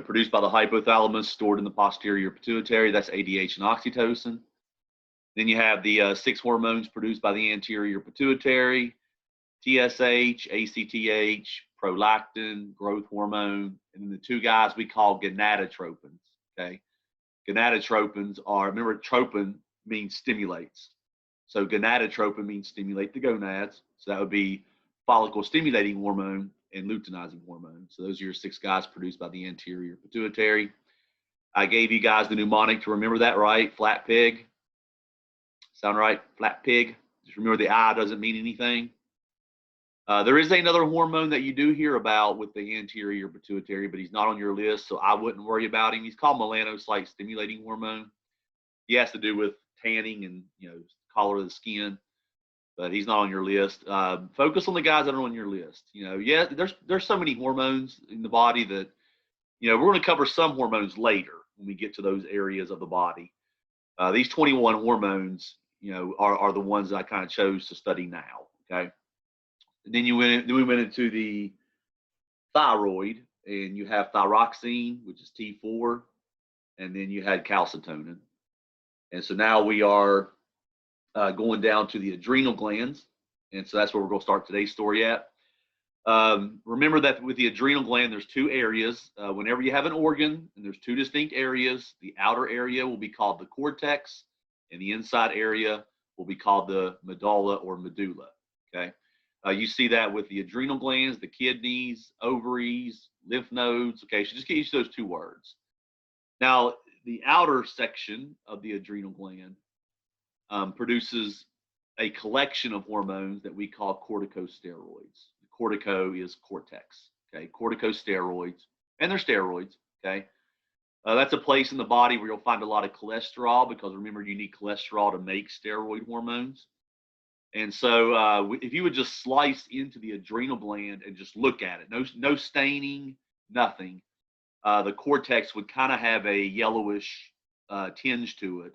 produced by the hypothalamus, stored in the posterior pituitary. That's ADH and oxytocin. Then you have the 6 hormones produced by the anterior pituitary: TSH, ACTH, prolactin, growth hormone, and then the 2 guys we call gonadotropins. Okay, gonadotropins are, remember, tropin means stimulates. So gonadotropin means stimulate the gonads. So that would be follicle stimulating hormone and luteinizing hormone. So those are your 6 guys produced by the anterior pituitary. I gave you guys the mnemonic to remember that, right? Flat pig. Sound right? Flat pig. Just remember the I doesn't mean anything. There is another hormone that you do hear about with the anterior pituitary, but he's not on your list, so I wouldn't worry about him. He's called melanocyte stimulating hormone. He has to do with tanning and color of the skin, but he's not on your list. Focus on the guys that are on your list. Yeah, there's so many hormones in the body that we're going to cover some hormones later when we get to those areas of the body. These 21 hormones, are the ones that I kind of chose to study now. Okay. And then we went into the thyroid, and you have thyroxine, which is T4, and then you had calcitonin. And so now we are going down to the adrenal glands, and so that's where we're going to start today's story at. Remember that with the adrenal gland, there's 2 areas. Whenever you have an organ, and there's 2 distinct areas, the outer area will be called the cortex, and the inside area will be called the medulla or medulla. Okay. You see that with the adrenal glands, the kidneys, ovaries, lymph nodes. Okay, so just get used to those 2 words. Now, the outer section of the adrenal gland produces a collection of hormones that we call corticosteroids. Cortico is cortex. Okay, corticosteroids, and they're steroids. Okay, that's a place in the body where you'll find a lot of cholesterol, because remember, you need cholesterol to make steroid hormones. And so if you would just slice into the adrenal gland and just look at it, no staining, nothing, the cortex would kind of have a yellowish tinge to it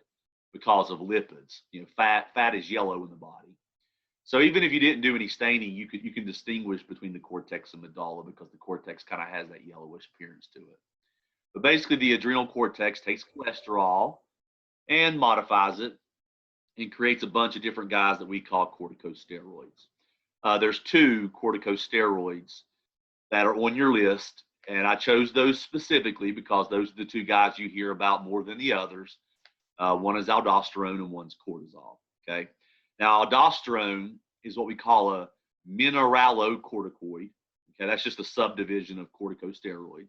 because of lipids. Fat is yellow in the body. So even if you didn't do any staining, you can distinguish between the cortex and medulla, because the cortex kind of has that yellowish appearance to it. But basically, the adrenal cortex takes cholesterol and modifies it and creates a bunch of different guys that we call corticosteroids. There's 2 corticosteroids that are on your list, and I chose those specifically because those are the 2 guys you hear about more than the others. One is aldosterone and one's cortisol. Okay. Now, aldosterone is what we call a mineralocorticoid. Okay, that's just a subdivision of corticosteroids.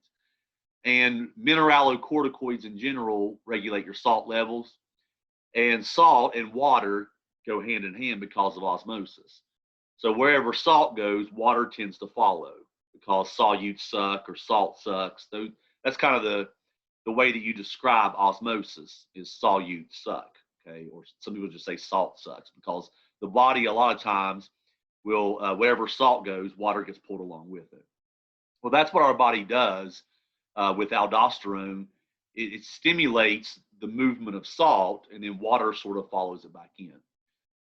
And mineralocorticoids in general regulate your salt levels. And salt and water go hand in hand because of osmosis. So wherever salt goes, water tends to follow, because solutes suck or salt sucks. That's kind of the way that you describe osmosis, is solutes suck. Okay, or some people just say salt sucks, because the body a lot of times will, wherever salt goes, water gets pulled along with it. Well, that's what our body does with aldosterone. It stimulates the movement of salt, and then water sort of follows it back in.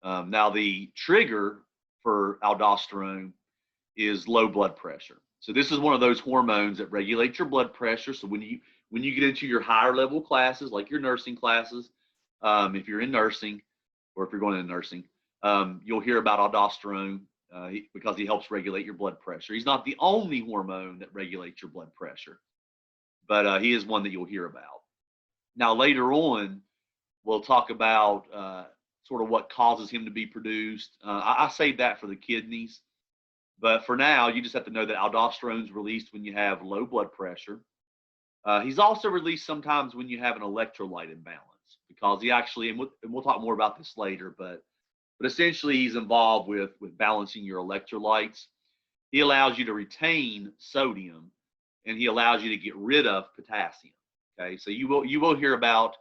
Now, the trigger for aldosterone is low blood pressure. So this is one of those hormones that regulates your blood pressure. So when you get into your higher level classes, like your nursing classes, if you're in nursing, or if you're going into nursing, you'll hear about aldosterone because he helps regulate your blood pressure. He's not the only hormone that regulates your blood pressure, but he is one that you'll hear about. Now, later on, we'll talk about sort of what causes him to be produced. I saved that for the kidneys. But for now, you just have to know that aldosterone is released when you have low blood pressure. He's also released sometimes when you have an electrolyte imbalance, because he actually, and we'll talk more about this later, but essentially he's involved with balancing your electrolytes. He allows you to retain sodium, and he allows you to get rid of potassium. Okay, so you will hear about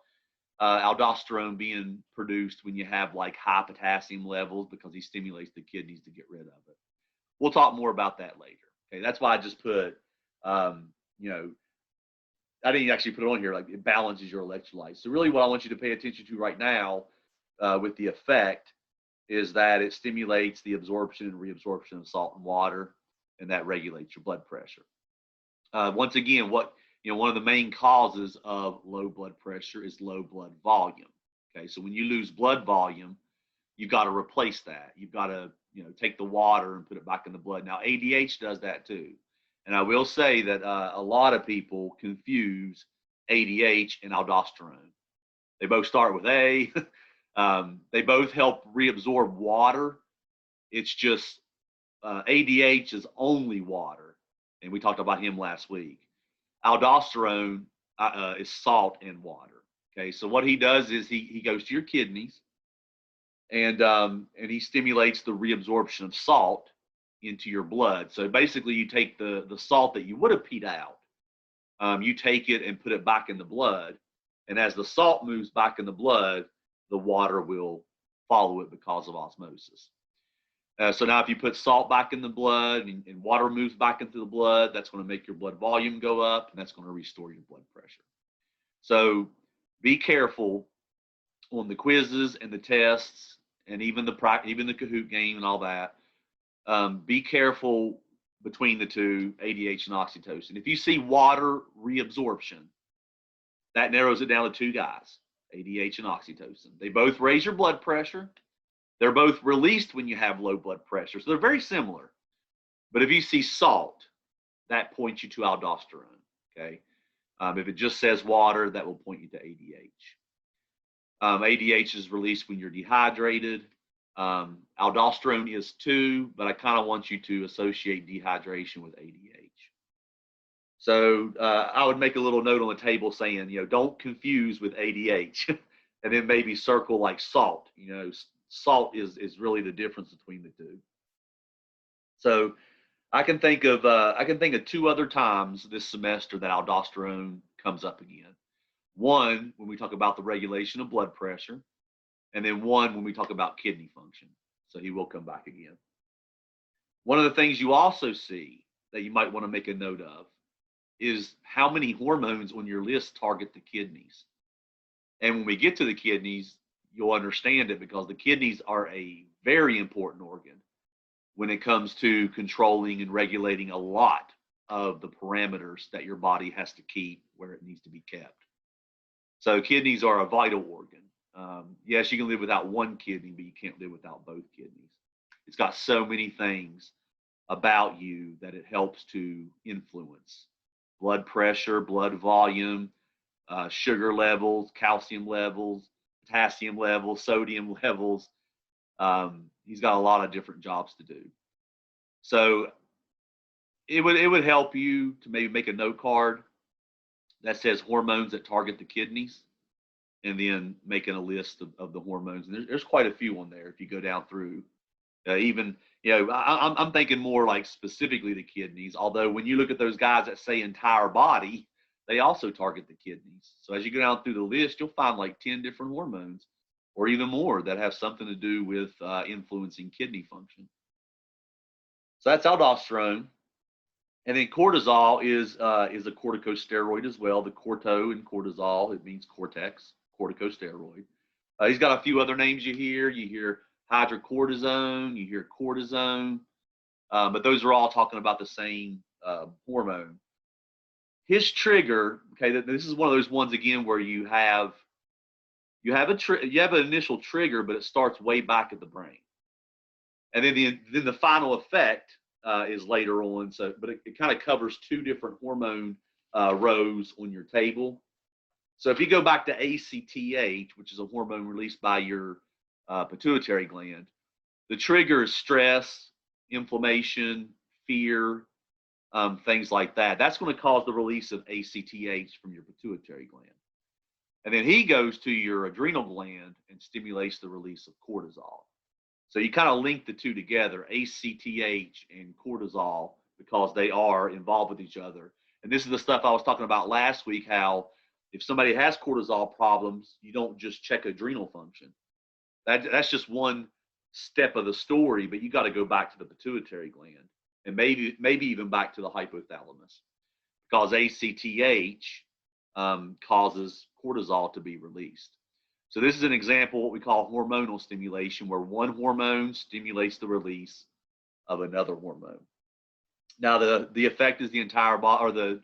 aldosterone being produced when you have like high potassium levels, because he stimulates the kidneys to get rid of it. We'll talk more about that later. Okay, that's why I just put, I didn't actually put it on here, like it balances your electrolytes. So really what I want you to pay attention to right now with the effect is that it stimulates the absorption and reabsorption of salt and water, and that regulates your blood pressure. Once again, what one of the main causes of low blood pressure is low blood volume. Okay, so when you lose blood volume, you've got to replace that. You've got to, take the water and put it back in the blood. Now, ADH does that too. And I will say that a lot of people confuse ADH and aldosterone. They both start with A. They both help reabsorb water. It's just ADH is only water. And we talked about him last week. Aldosterone is salt and water. Okay, so what he does is he goes to your kidneys and he stimulates the reabsorption of salt into your blood. So basically, you take the salt that you would have peed out, you take it and put it back in the blood, and as the salt moves back in the blood, the water will follow it because of osmosis. So now if you put salt back in the blood and water moves back into the blood, that's going to make your blood volume go up, and that's going to restore your blood pressure. So be careful on the quizzes and the tests and even the Kahoot game and all that. Be careful between the two, ADH and oxytocin. If you see water reabsorption, that narrows it down to two guys, ADH and oxytocin. They both raise your blood pressure. They're both released when you have low blood pressure. So they're very similar. But if you see salt, that points you to aldosterone, okay? If it just says water, that will point you to ADH. ADH is released when you're dehydrated. Aldosterone is too, but I kind of want you to associate dehydration with ADH. So I would make a little note on the table saying, don't confuse with ADH, and then maybe circle like salt. Salt is really the difference between the two. So I can think of two other times this semester that aldosterone comes up again. One, when we talk about the regulation of blood pressure, and then one when we talk about kidney function. So he will come back again. One of the things you also see that you might want to make a note of is how many hormones on your list target the kidneys. And when we get to the kidneys, you'll understand it because the kidneys are a very important organ when it comes to controlling and regulating a lot of the parameters that your body has to keep where it needs to be kept. So kidneys are a vital organ. Yes, you can live without one kidney, but you can't live without both kidneys. It's got so many things about you that it helps to influence blood pressure, blood volume, sugar levels, calcium levels, potassium levels, sodium levels. He's got a lot of different jobs to do. So it would help you to maybe make a note card that says hormones that target the kidneys, and then making a list of the hormones. And there's quite a few on there if you go down through. I'm thinking more like specifically the kidneys, although when you look at those guys that say entire body, they also target the kidneys. So as you go down through the list, you'll find like 10 different hormones or even more that have something to do with influencing kidney function. So that's aldosterone. And then cortisol is a corticosteroid as well. The corto in cortisol, it means cortex, corticosteroid. He's got a few other names you hear. You hear hydrocortisone, you hear cortisone, but those are all talking about the same hormone. His trigger, okay, this is one of those ones again where you have an initial trigger, but it starts way back at the brain, and then the final effect is later on. So, but it kind of covers two different hormone rows on your table. So if you go back to ACTH, which is a hormone released by your pituitary gland, the trigger is stress, inflammation, fear, things like that. That's going to cause the release of ACTH from your pituitary gland. And then he goes to your adrenal gland and stimulates the release of cortisol. So you kind of link the two together, ACTH and cortisol, because they are involved with each other. And this is the stuff I was talking about last week, how if somebody has cortisol problems, you don't just check adrenal function. That's just one step of the story, but you got to go back to the pituitary gland and maybe even back to the hypothalamus, because ACTH causes cortisol to be released. So this is an example of what we call hormonal stimulation, where one hormone stimulates the release of another hormone. Now, the effect is the entire body, or the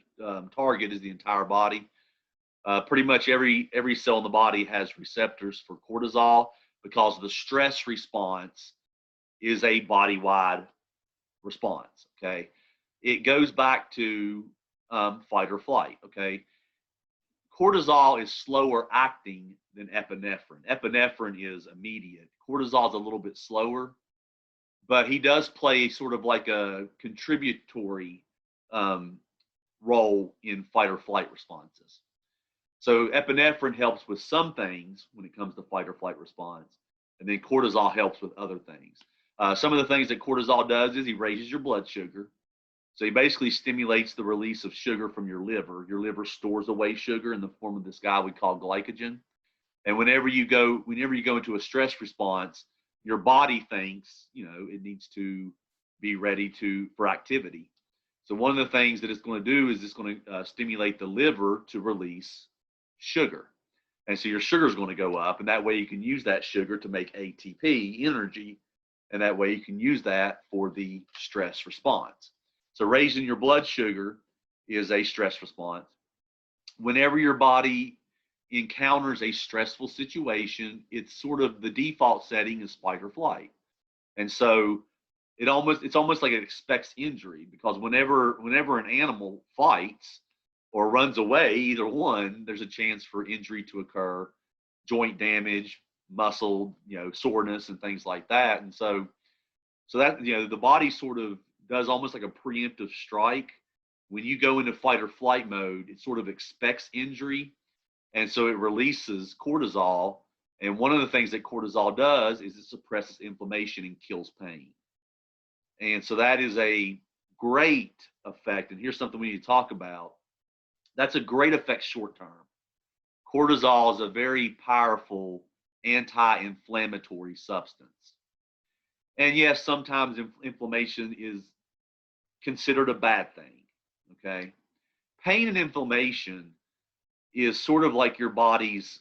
target is the entire body. Pretty much every cell in the body has receptors for cortisol because the stress response is a body-wide response. Okay, it goes back to fight or flight. Okay, cortisol is slower acting than epinephrine. Epinephrine is immediate. Cortisol is a little bit slower, but he does play sort of like a contributory role in fight or flight responses. So epinephrine helps with some things when it comes to fight or flight response, and then cortisol helps with other things. Some of the things that cortisol does is he raises your blood sugar. So he basically stimulates the release of sugar from your liver. Your liver stores away sugar in the form of this guy we call glycogen. And whenever you go into a stress response, your body thinks, it needs to be ready for activity. So one of the things that it's going to do is it's going to stimulate the liver to release sugar. And so your sugar is going to go up, and that way you can use that sugar to make ATP, energy, and that way you can use that for the stress response. So raising your blood sugar is a stress response. Whenever your body encounters a stressful situation, it's sort of the default setting is fight or flight. And so it's almost like it expects injury, because whenever an animal fights or runs away, either one, there's a chance for injury to occur, joint damage, muscle, soreness and things like that. And so that, the body sort of does almost like a preemptive strike. When you go into fight or flight mode, it sort of expects injury. And so it releases cortisol. And one of the things that cortisol does is it suppresses inflammation and kills pain. And so that is a great effect. And here's something we need to talk about. That's a great effect short term. Cortisol is a very powerful anti-inflammatory substance. And yes, sometimes inflammation is considered a bad thing. Okay. Pain and inflammation is sort of like your body's,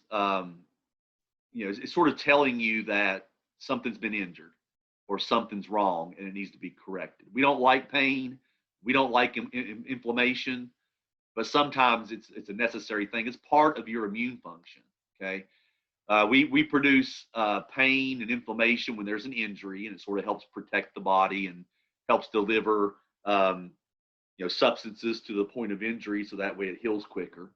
it's sort of telling you that something's been injured or something's wrong and it needs to be corrected. We don't like pain. We don't like inflammation, but sometimes it's a necessary thing. It's part of your immune function. Okay. We produce pain and inflammation when there's an injury, and it sort of helps protect the body and helps deliver substances to the point of injury, so that way it heals quicker.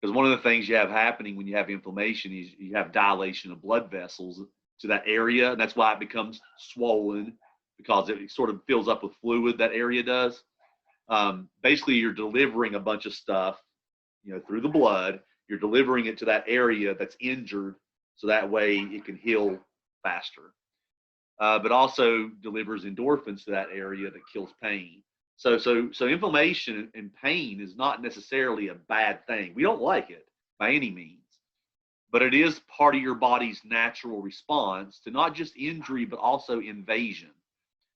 Because one of the things you have happening when you have inflammation is you have dilation of blood vessels to that area, and that's why it becomes swollen, because it sort of fills up with fluid, that area does. Basically, you're delivering a bunch of stuff, through the blood. You're delivering it to that area that's injured, so that way it can heal faster. But also delivers endorphins to that area that kills pain. So inflammation and pain is not necessarily a bad thing. We don't like it by any means, but it is part of your body's natural response to not just injury, but also invasion.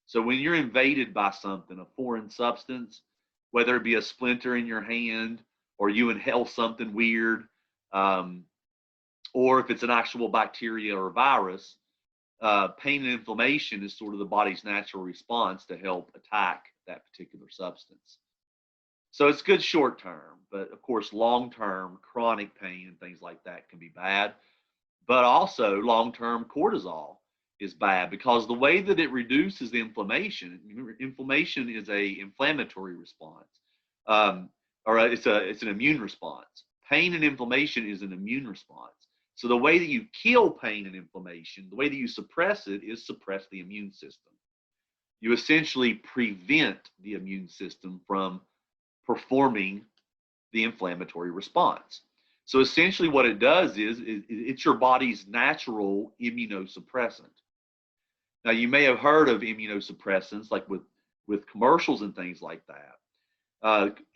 So when you're invaded by something, a foreign substance, whether it be a splinter in your hand, or you inhale something weird, or if it's an actual bacteria or virus, pain and inflammation is sort of the body's natural response to help attack that particular substance. So it's good short term, but of course, long term chronic pain and things like that can be bad. But also long term cortisol is bad, because the way that it reduces the inflammation is a inflammatory response, or it's an immune response. Pain and inflammation is an immune response. So the way that you kill pain and inflammation, the way that you suppress it, is suppress the immune system. You essentially prevent the immune system from performing the inflammatory response. So essentially what it does is it's your body's natural immunosuppressant. Now, you may have heard of immunosuppressants, like with commercials and things like that.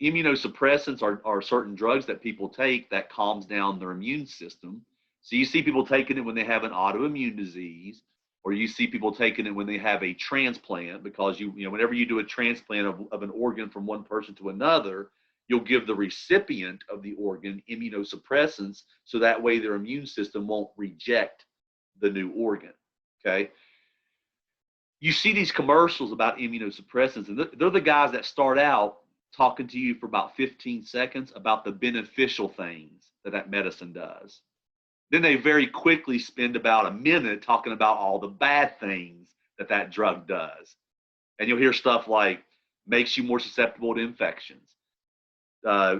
Immunosuppressants are certain drugs that people take that calms down their immune system. So you see people taking it when they have an autoimmune disease, or you see people taking it when they have a transplant, because whenever you do a transplant of an organ from one person to another, you'll give the recipient of the organ immunosuppressants, so that way their immune system won't reject the new organ. Okay. you see these commercials about immunosuppressants, and they're the guys that start out talking to you for about 15 seconds about the beneficial things that medicine does. Then they very quickly spend about a minute talking about all the bad things that drug does. And you'll hear stuff like makes you more susceptible to infections,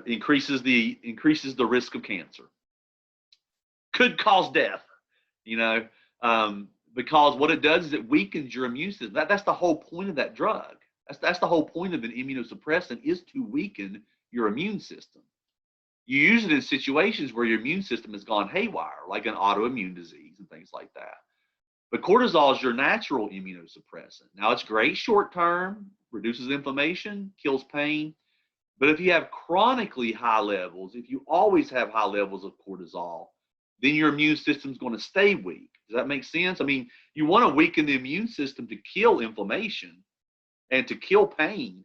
increases the risk of cancer, could cause death, because what it does is it weakens your immune system. That's the whole point of that drug. That's the whole point of an immunosuppressant, is to weaken your immune system. You use it in situations where your immune system has gone haywire, like an autoimmune disease and things like that. But cortisol is your natural immunosuppressant. Now, it's great short term, reduces inflammation, kills pain. But if you have chronically high levels, if you always have high levels of cortisol, then your immune system is going to stay weak. Does that make sense? I mean, you want to weaken the immune system to kill inflammation and to kill pain.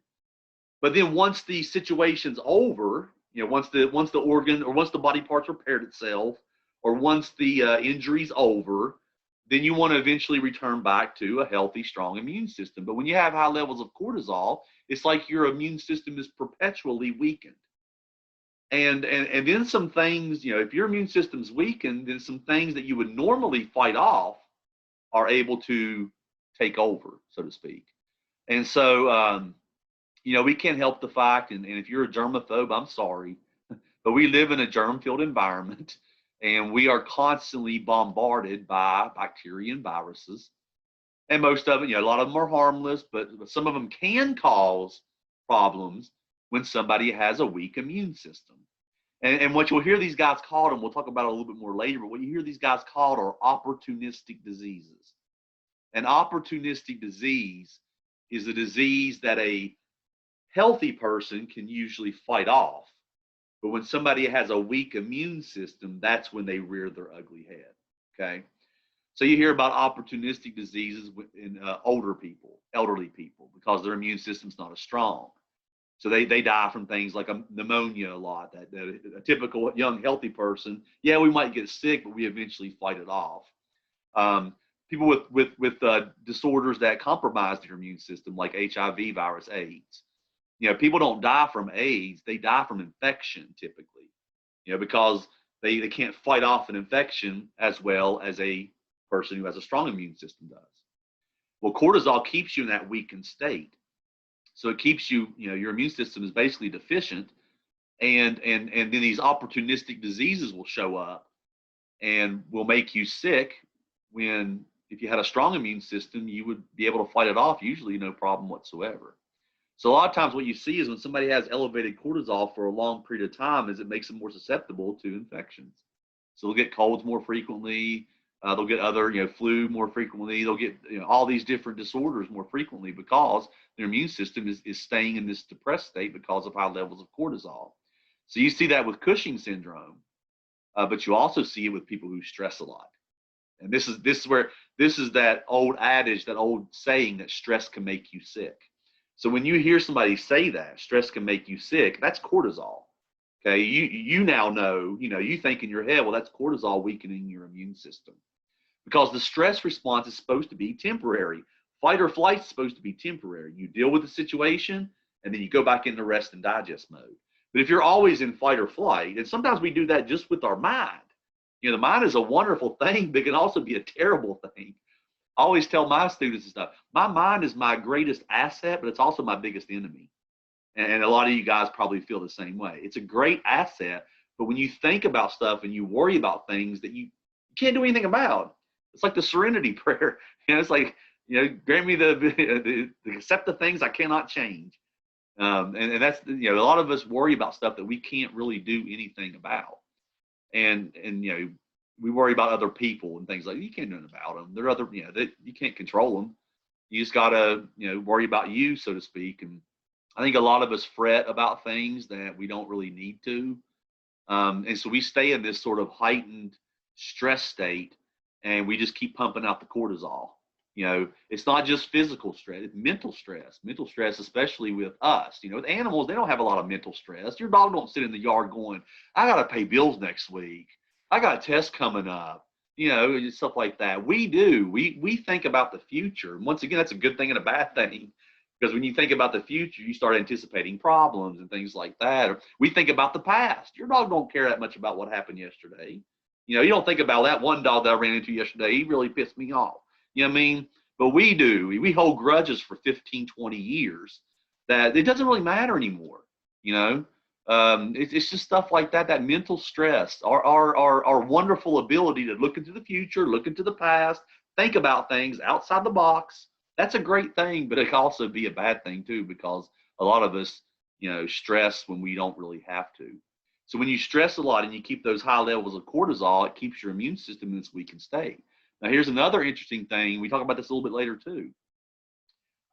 But then once the situation's over, once the organ or once the body part's repaired itself, or once the injury's over, then you want to eventually return back to a healthy, strong immune system. But when you have high levels of cortisol, it's like your immune system is perpetually weakened. And then some things, if your immune system's weakened, then some things that you would normally fight off are able to take over, so to speak. And so, we can't help the fact, and if you're a germaphobe, I'm sorry, but we live in a germ-filled environment, and we are constantly bombarded by bacteria and viruses. And most of it, a lot of them are harmless, but some of them can cause problems when somebody has a weak immune system. And what you'll hear these guys called, and we'll talk about it a little bit more later, but what you hear these guys called are opportunistic diseases. An opportunistic disease is a disease that a healthy person can usually fight off. But when somebody has a weak immune system, that's when they rear their ugly head, okay? So you hear about opportunistic diseases in elderly people, because their immune system's not as strong. So they die from things like pneumonia a lot. That a typical young healthy person, we might get sick, but we eventually fight it off. People with disorders that compromise their immune system, like HIV, virus, AIDS. People don't die from AIDS; they die from infection typically. Because they can't fight off an infection as well as a person who has a strong immune system does. Well, cortisol keeps you in that weakened state. So it keeps you, your immune system is basically deficient, and then these opportunistic diseases will show up and will make you sick, when if you had a strong immune system, you would be able to fight it off, usually no problem whatsoever. So a lot of times what you see is when somebody has elevated cortisol for a long period of time, is it makes them more susceptible to infections. So they'll get colds more frequently. They'll get other, flu more frequently. They'll get, all these different disorders more frequently, because their immune system is staying in this depressed state because of high levels of cortisol. So you see that with Cushing's syndrome, but you also see it with people who stress a lot. And this is that old adage, that old saying, that stress can make you sick. So when you hear somebody say that stress can make you sick, that's cortisol. Okay, you now know, you think in your head, well, that's cortisol weakening your immune system. Because the stress response is supposed to be temporary. Fight or flight is supposed to be temporary. You deal with the situation, and then you go back into rest and digest mode. But if you're always in fight or flight, and sometimes we do that just with our mind. The mind is a wonderful thing, but it can also be a terrible thing. I always tell my students and stuff, my mind is my greatest asset, but it's also my biggest enemy. And a lot of you guys probably feel the same way. It's a great asset, but when you think about stuff and you worry about things that you can't do anything about, it's like the serenity prayer. It's like, grant me the accept the things I cannot change. And that's, a lot of us worry about stuff that we can't really do anything about. And we worry about other people and things like that. You can't do anything about them. They're other, you can't control them. You just gotta, worry about you, so to speak. And I think a lot of us fret about things that we don't really need to. And so we stay in this sort of heightened stress state, and we just keep pumping out the cortisol. It's not just physical stress, it's mental stress, especially with us. With animals, they don't have a lot of mental stress. Your dog don't sit in the yard going, I got to pay bills next week. I got a test coming up. you know, stuff like that. We do. We think about the future. And once again, that's a good thing and a bad thing. Because when you think about the future, you start anticipating problems and things like that. Or we think about the past. Your dog don't care that much about what happened yesterday. You know, you don't think about that one dog that I ran into yesterday. He really pissed me off. You know what I mean? But we do. We hold grudges for 15, 20 years that it doesn't really matter anymore. You know, it's just stuff like that, that mental stress, our wonderful ability to look into the future, look into the past, think about things outside the box. That's a great thing, but it can also be a bad thing too, because a lot of us, you know, stress when we don't really have to. So when you stress a lot and you keep those high levels of cortisol, it keeps your immune system in its weakened state. Now, here's another interesting thing. We talk about this a little bit later too.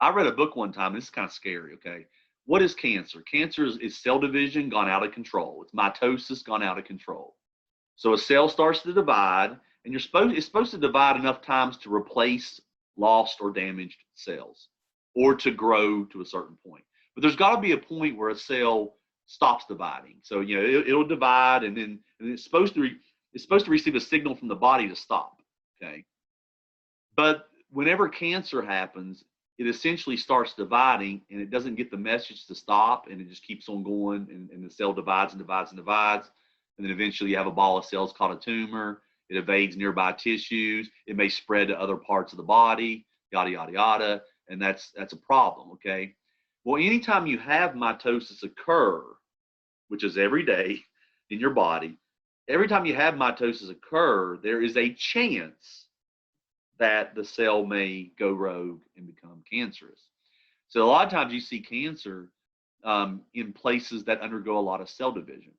I read a book one time, and this is kind of scary, okay? What is cancer? Cancer is cell division gone out of control. It's mitosis gone out of control. So a cell starts to divide, and it's supposed to divide enough times to replace lost or damaged cells, or to grow to a certain point. But there's got to be a point where a cell stops dividing. So, you know, it'll divide, and then it's supposed to receive a signal from the body to stop. Okay. But whenever cancer happens, it essentially starts dividing, and it doesn't get the message to stop, and it just keeps on going, and the cell divides and divides and divides. And then eventually you have a ball of cells called a tumor. It evades nearby tissues. It may spread to other parts of the body, yada, yada, yada. And that's a problem, okay? Well, anytime you have mitosis occur, which is every day in your body, every time you have mitosis occur, there is a chance that the cell may go rogue and become cancerous. So a lot of times you see cancer in places that undergo a lot of cell division.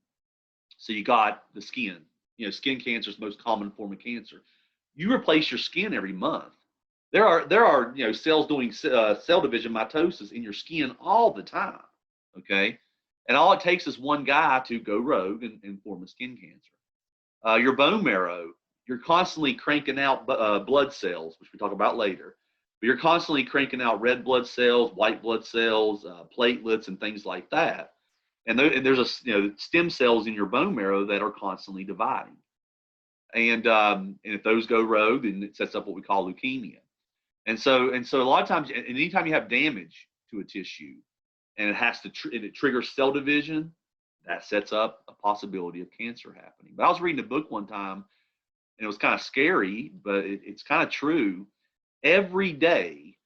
So you got the skin. You know, skin cancer is the most common form of cancer. You replace your skin every month. There are you know, cells doing cell division, mitosis in your skin all the time. Okay, and all it takes is one guy to go rogue and form a skin cancer. Your bone marrow, you're constantly cranking out blood cells, which we talk about later. But you're constantly cranking out red blood cells, white blood cells, platelets, and things like that. And there's stem cells in your bone marrow that are constantly dividing. And if those go rogue, then it sets up what we call leukemia. And so a lot of times, and anytime you have damage to a tissue, and it triggers cell division, that sets up a possibility of cancer happening. But I was reading a book one time, and it was kind of scary, but it's kind of true. Every day,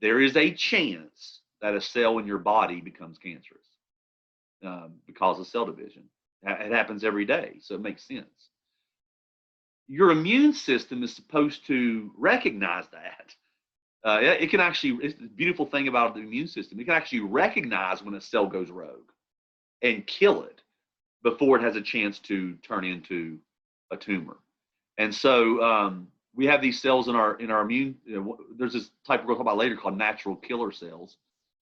there is a chance that a cell in your body becomes cancerous. Because of cell division. It happens every day, so it makes sense. Your immune system is supposed to recognize that. It can actually, it's the beautiful thing about the immune system, it can actually recognize when a cell goes rogue and kill it before it has a chance to turn into a tumor. And so we have these cells in our immune, there's this type we'll talk about later called natural killer cells,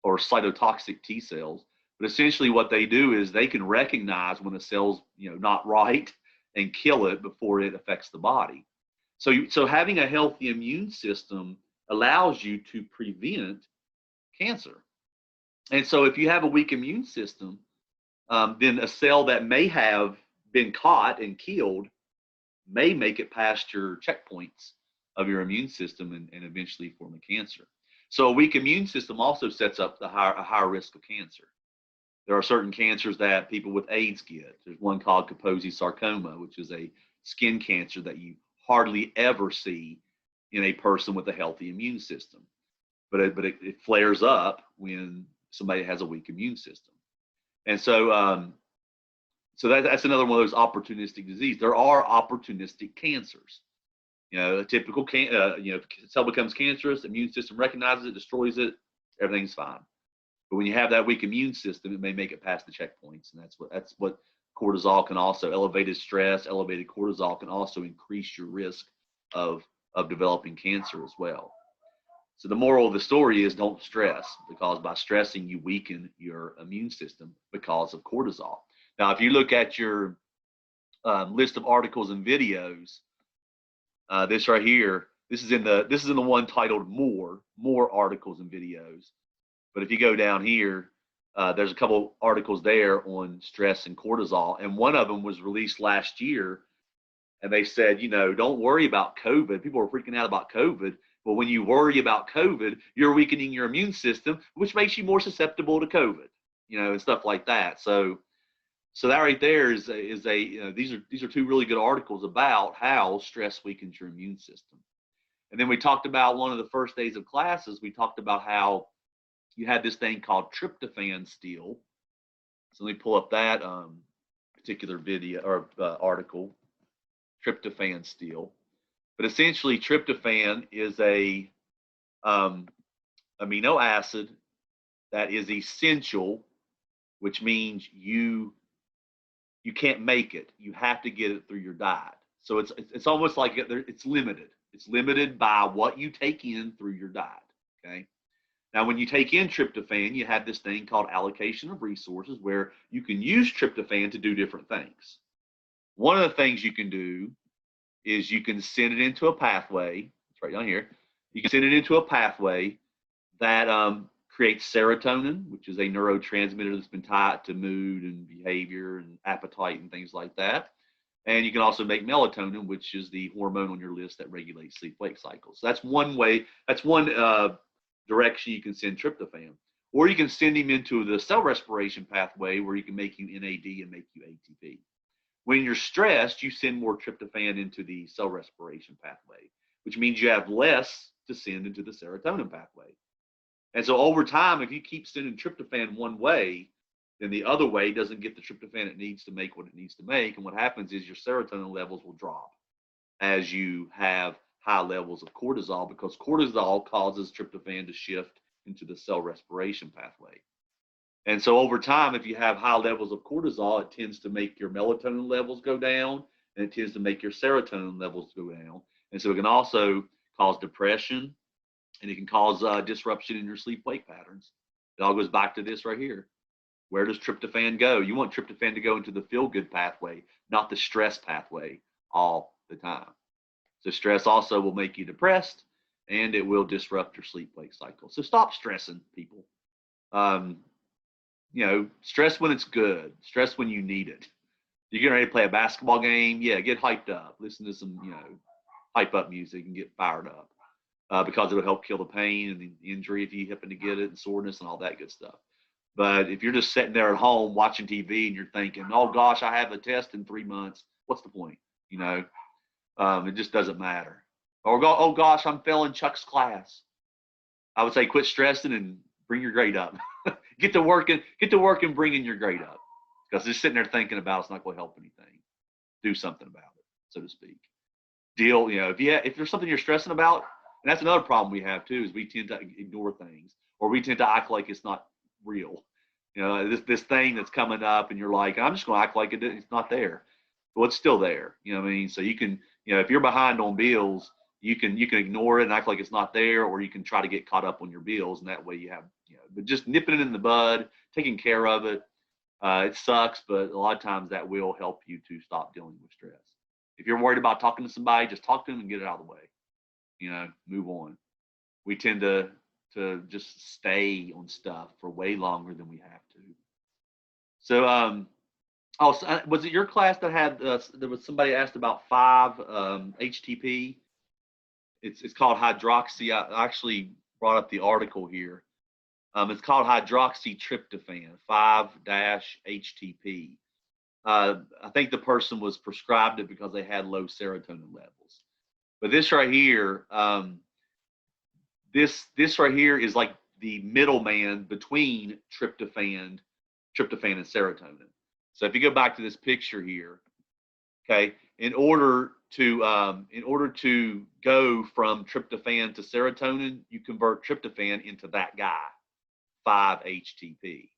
or cytotoxic T cells. But essentially what they do is they can recognize when a cell's, you know, not right and kill it before it affects the body. So having a healthy immune system allows you to prevent cancer. And so if you have a weak immune system, then a cell that may have been caught and killed may make it past your checkpoints of your immune system and eventually form a cancer. So a weak immune system also sets up a higher risk of cancer. There are certain cancers that people with AIDS get. There's one called Kaposi sarcoma, which is a skin cancer that you hardly ever see in a person with a healthy immune system. But it flares up when somebody has a weak immune system. And so that's another one of those opportunistic diseases. There are opportunistic cancers. You know, a typical cell becomes cancerous, immune system recognizes it, destroys it, everything's fine. But when you have that weak immune system, it may make it past the checkpoints, and that's what cortisol can also, elevated stress, elevated cortisol can also increase your risk of developing cancer as well. So the moral of the story is don't stress, because by stressing you weaken your immune system because of cortisol. Now, if you look at your list of articles and videos, this right here, this is in the one titled more articles and videos. But if you go down here, there's a couple articles there on stress and cortisol, and one of them was released last year, And they said, you know, don't worry about COVID. People are freaking out about COVID. But when you worry about COVID, you're weakening your immune system, which makes you more susceptible to COVID, you know, and stuff like that. So that right there is a you know, these are two really good articles about how stress weakens your immune system. And then we talked about one of the first days of classes, we talked about how you had this thing called tryptophan steal. So let me pull up that particular video or article, tryptophan steal. But essentially, tryptophan is a amino acid that is essential, which means you can't make it. You have to get it through your diet. So it's almost like it's limited. It's limited by what you take in through your diet. Okay. Now, when you take in tryptophan, you have this thing called allocation of resources, where you can use tryptophan to do different things. One of the things you can do is you can send it into a pathway. It's right down here. You can send it into a pathway that creates serotonin, which is a neurotransmitter that's been tied to mood and behavior and appetite and things like that. And you can also make melatonin, which is the hormone on your list that regulates sleep-wake cycles. So that's one way. That's one direction you can send tryptophan. Or you can send him into the cell respiration pathway, where you can make you NAD and make you ATP. When you're stressed, you send more tryptophan into the cell respiration pathway, which means you have less to send into the serotonin pathway. And so over time, if you keep sending tryptophan one way, then the other way doesn't get the tryptophan it needs to make what it needs to make. And what happens is your serotonin levels will drop as you have high levels of cortisol, because cortisol causes tryptophan to shift into the cell respiration pathway. And so over time, if you have high levels of cortisol, it tends to make your melatonin levels go down, and it tends to make your serotonin levels go down. And so it can also cause depression, and it can cause disruption in your sleep-wake patterns. It all goes back to this right here. Where does tryptophan go? You want tryptophan to go into the feel-good pathway, not the stress pathway all the time. So stress also will make you depressed, and it will disrupt your sleep-wake cycle. So stop stressing, people. You know, stress when it's good, stress when you need it. You're getting ready to play a basketball game, yeah, get hyped up. Listen to some, you know, hype up music and get fired up, because it'll help kill the pain and the injury if you happen to get it, and soreness and all that good stuff. But if you're just sitting there at home watching TV and you're thinking, oh gosh, I have a test in 3 months, what's the point? You know, it just doesn't matter. Or go, oh gosh, I'm failing Chuck's class. I would say quit stressing and bring your grade up. Get to work and bring in your grade up, because just sitting there thinking about it's not going to help anything. Do something about it, so to speak. You know, if there's something you're stressing about, and that's another problem we have too, is we tend to ignore things, or we tend to act like it's not real. You know, this thing that's coming up, and you're like, I'm just going to act like it's not there. Well, it's still there. You know what I mean? So you can, you know, if you're behind on bills, you can ignore it and act like it's not there, or you can try to get caught up on your bills, and that way you have, you know, but just nipping it in the bud, taking care of it. It sucks, but a lot of times that will help you to stop dealing with stress. If you're worried about talking to somebody, just talk to them and get it out of the way. You know, move on. We tend to just stay on stuff for way longer than we have to. So, was it your class that had there was somebody asked about 5-HTP? It's called hydroxy. I actually brought up the article here. It's called hydroxytryptophan, 5-HTP. I think the person was prescribed it because they had low serotonin levels. But this right here, this right here is like the middleman between tryptophan and serotonin. So if you go back to this picture here, okay, in order to go from tryptophan to serotonin, you convert tryptophan into that guy, 5-HTP.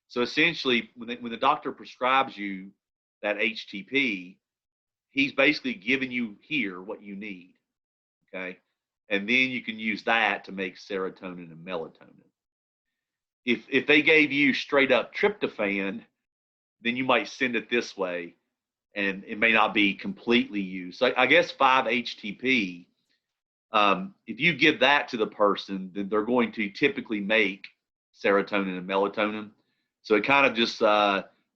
So essentially, when the doctor prescribes you that HTP, he's basically giving you here what you need, okay? And then you can use that to make serotonin and melatonin. If they gave you straight up tryptophan, then you might send it this way, and it may not be completely used. So I guess 5-HTP, if you give that to the person, then they're going to typically make serotonin and melatonin. So it kind of just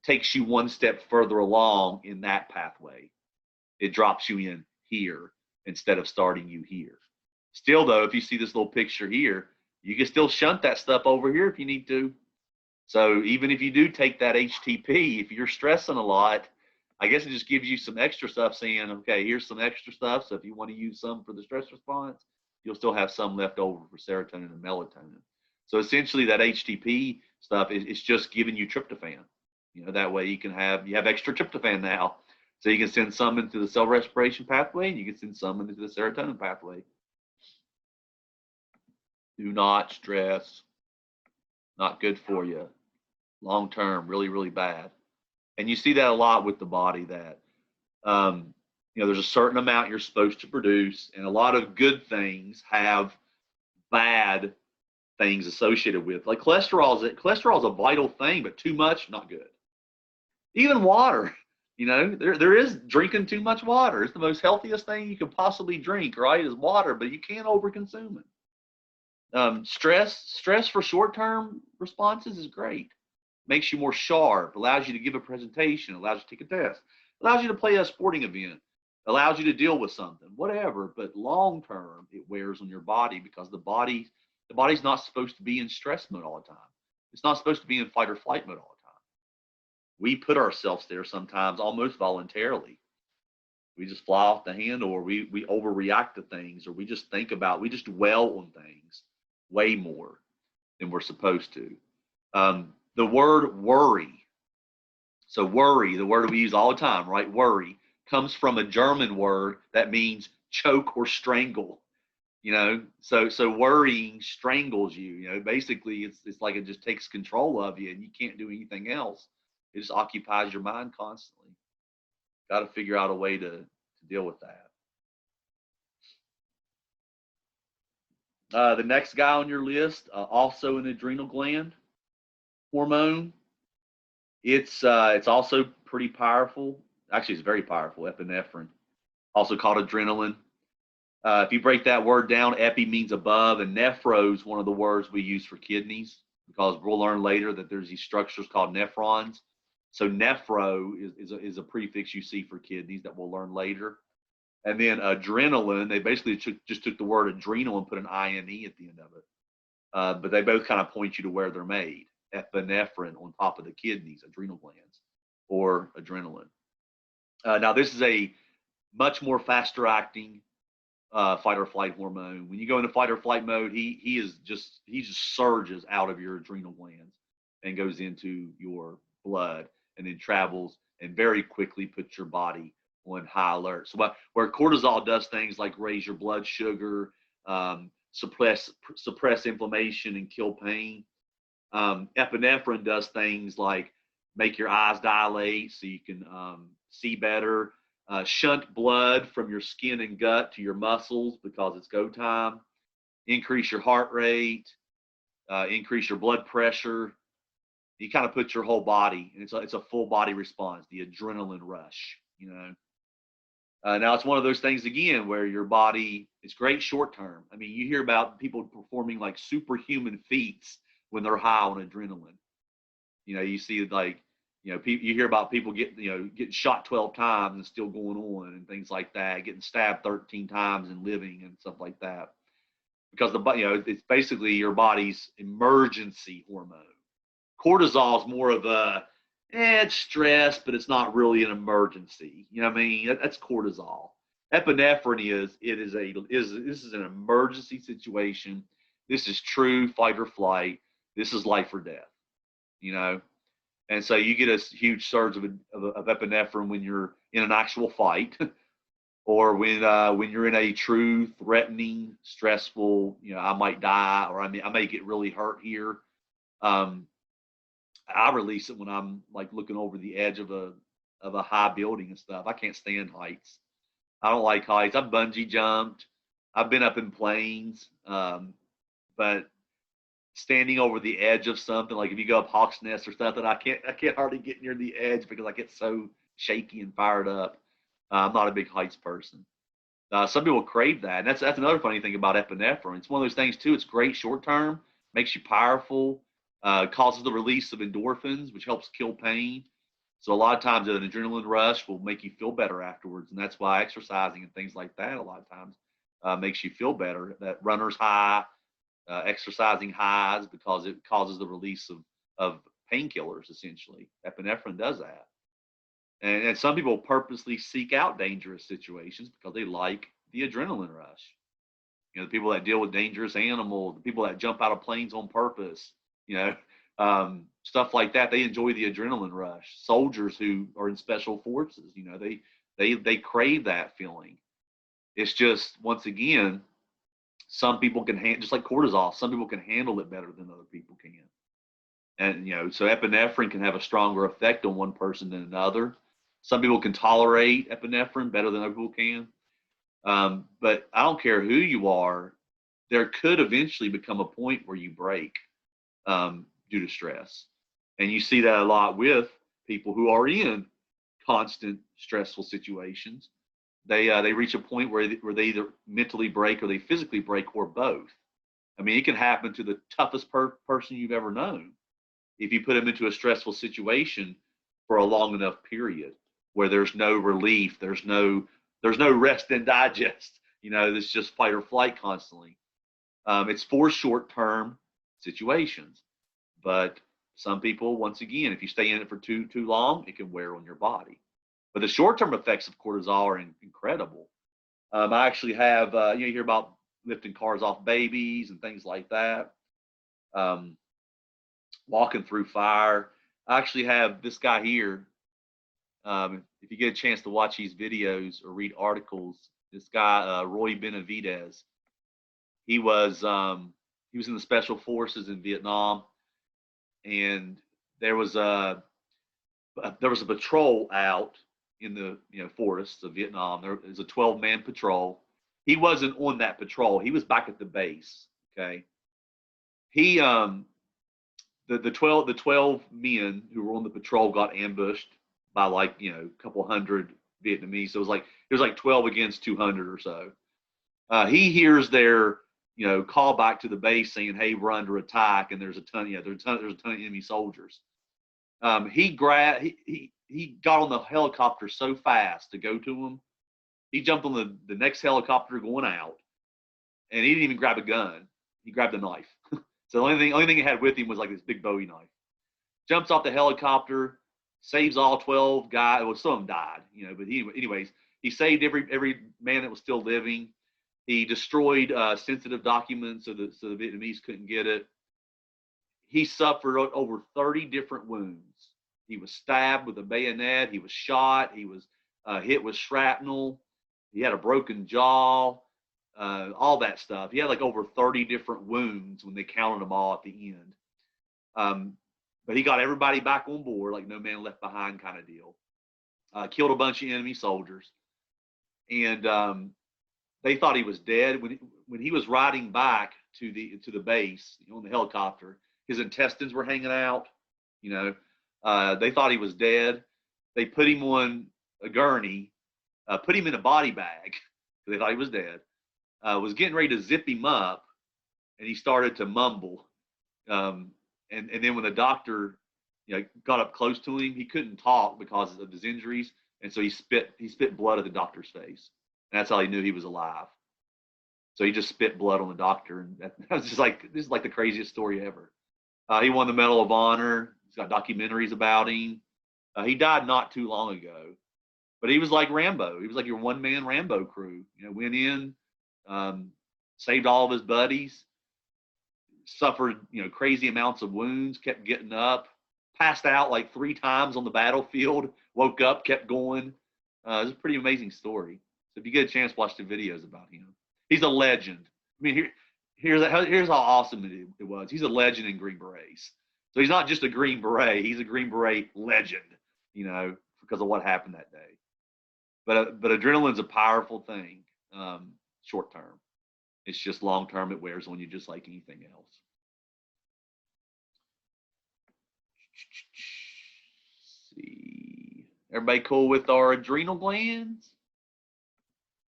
takes you one step further along in that pathway. it drops you in here instead of starting you here. Still, though, if you see this little picture here, you can still shunt that stuff over here if you need to. So even if you do take that HTP, if you're stressing a lot, I guess it just gives you some extra stuff saying, okay, here's some extra stuff. So if you want to use some for the stress response, you'll still have some left over for serotonin and melatonin. So essentially that HTP stuff is just giving you tryptophan. You know, that way you have extra tryptophan now. So you can send some into the cell respiration pathway and you can send some into the serotonin pathway. Do not stress. Not good for you. Long term, really, really bad. And you see that a lot with the body that, you know, there's a certain amount you're supposed to produce, and a lot of good things have bad things associated with. Like cholesterol is a vital thing, but too much, not good. Even water, you know, there is drinking too much water. It's the most healthiest thing you could possibly drink, right? Is water, but you can't overconsume it. Stress for short-term responses is great. Makes you more sharp, allows you to give a presentation, allows you to take a test, allows you to play a sporting event, allows you to deal with something, whatever. But long-term, it wears on your body because the body's not supposed to be in stress mode all the time. It's not supposed to be in fight or flight mode all the time. We put ourselves there sometimes almost voluntarily. We just fly off the handle, or we overreact to things, or we just dwell on things way more than we're supposed to. The word worry. So worry, the word we use all the time, right? Worry comes from a German word that means choke or strangle. You know, so worrying strangles you. You know, basically it's like it just takes control of you and you can't do anything else. It just occupies your mind constantly. Got to figure out a way to deal with that. The next guy on your list, also an adrenal gland hormone. It's also pretty powerful. Actually, it's very powerful, epinephrine, also called adrenaline. If you break that word down, epi means above, and nephro is one of the words we use for kidneys, because we'll learn later that there's these structures called nephrons. So nephro is a prefix you see for kidneys that we'll learn later. And then adrenaline, they basically just took the word adrenal and put an I-N-E at the end of it. But they both kind of point you to where they're made. Epinephrine on top of the kidneys, adrenal glands, or adrenaline. Now, this is a much more faster acting fight or flight hormone. When you go into fight or flight mode, he just surges out of your adrenal glands and goes into your blood and then travels and very quickly puts your body on high alert. So where cortisol does things like raise your blood sugar, suppress inflammation and kill pain, epinephrine does things like make your eyes dilate so you can see better, shunt blood from your skin and gut to your muscles because it's go time, increase your heart rate, increase your blood pressure. You kind of put your whole body, and it's a full body response, the adrenaline rush, you know. Now, it's one of those things, again, where your body, it's great short term. I mean, you hear about people performing like superhuman feats when they're high on adrenaline. You know, you see like, you know, you hear about people getting shot 12 times and still going on and things like that, getting stabbed 13 times and living and stuff like that. Because it's basically your body's emergency hormone. Cortisol is more of it's stress, but it's not really an emergency. You know what I mean? That's cortisol. Epinephrine this is an emergency situation. This is true fight or flight. This is life or death. You know, and so you get a huge surge of epinephrine when you're in an actual fight, or when you're in a true threatening, stressful. You know, I might die, or I may get really hurt here. I release it when I'm like looking over the edge of a high building and stuff. I can't stand heights. I don't like heights. I've bungee jumped. I've been up in planes. But standing over the edge of something, like if you go up Hawk's Nest or something, I can't hardly get near the edge because I get so shaky and fired up. I'm not a big heights person. Some people crave that. And that's another funny thing about epinephrine. It's one of those things too. It's great short term, makes you powerful. Causes the release of endorphins, which helps kill pain. So a lot of times an adrenaline rush will make you feel better afterwards. And that's why exercising and things like that a lot of times makes you feel better. That runner's high, exercising highs, because it causes the release of painkillers, essentially. Epinephrine does that. And some people purposely seek out dangerous situations because they like the adrenaline rush. You know, the people that deal with dangerous animals, the people that jump out of planes on purpose, you know, stuff like that. They enjoy the adrenaline rush. Soldiers who are in special forces, you know, they crave that feeling. It's just, once again, some people can handle, just like cortisol, some people can handle it better than other people can. And, you know, so epinephrine can have a stronger effect on one person than another. Some people can tolerate epinephrine better than other people can. But I don't care who you are, there could eventually become a point where you break due to stress. And you see that a lot with people who are in constant stressful situations. They reach a point where they either mentally break or they physically break, or both. I mean, it can happen to the toughest person you've ever known if you put them into a stressful situation for a long enough period where there's no relief, there's no rest and digest. You know, it's just fight or flight constantly. It's for short-term situations, but some people, once again, if you stay in it for too long, it can wear on your body. But the short-term effects of cortisol are incredible. I actually have, you hear about lifting cars off babies and things like that, walking through fire. I actually have this guy here. If you get a chance to watch these videos or read articles, this guy, Roy Benavidez, he was in the special forces in Vietnam, and there was a patrol out in the forests of Vietnam. There was a 12-man patrol. He wasn't on that patrol. He was back at the base. Okay. He the 12 men who were on the patrol got ambushed by a couple hundred Vietnamese. So it was like 12 against 200 or so. He hears their call back to the base saying, "Hey, we're under attack," and there's a ton of enemy soldiers. He got on the helicopter so fast to go to him. He jumped on the next helicopter going out, and he didn't even grab a gun. He grabbed a knife. So the only thing he had with him was like this big Bowie knife. Jumps off the helicopter, saves all 12 guys. Well, some of them died, but anyways, he saved every man that was still living. He destroyed sensitive documents so the Vietnamese couldn't get it. He suffered over 30 different wounds. He was stabbed with a bayonet. He was shot. He was hit with shrapnel. He had a broken jaw, all that stuff. He had like over 30 different wounds when they counted them all at the end. But he got everybody back on board, like no man left behind kind of deal. Killed a bunch of enemy soldiers. And they thought he was dead. When he was riding back to the base on the helicopter, his intestines were hanging out. They thought he was dead. They put him on a gurney, put him in a body bag. They thought he was dead. Was getting ready to zip him up, and he started to mumble. And then when the doctor got up close to him, he couldn't talk because of his injuries, and so he spit blood at the doctor's face. And that's how he knew he was alive. So he just spit blood on the doctor, and that was just this is like the craziest story ever. He won the Medal of Honor. He's got documentaries about him. He died not too long ago, but he was like Rambo. He was like your one-man Rambo crew. Went in, saved all of his buddies, suffered crazy amounts of wounds, kept getting up, passed out like 3 times on the battlefield, woke up, kept going. It's a pretty amazing story. So if you get a chance, watch the videos about him. He's a legend. I mean, here's how awesome it was. He's a legend in Green Berets. So he's not just a Green Beret. He's a Green Beret legend, because of what happened that day. But adrenaline's a powerful thing, short term. It's just long term, it wears on you just like anything else. Let's see. Everybody cool with our adrenal glands?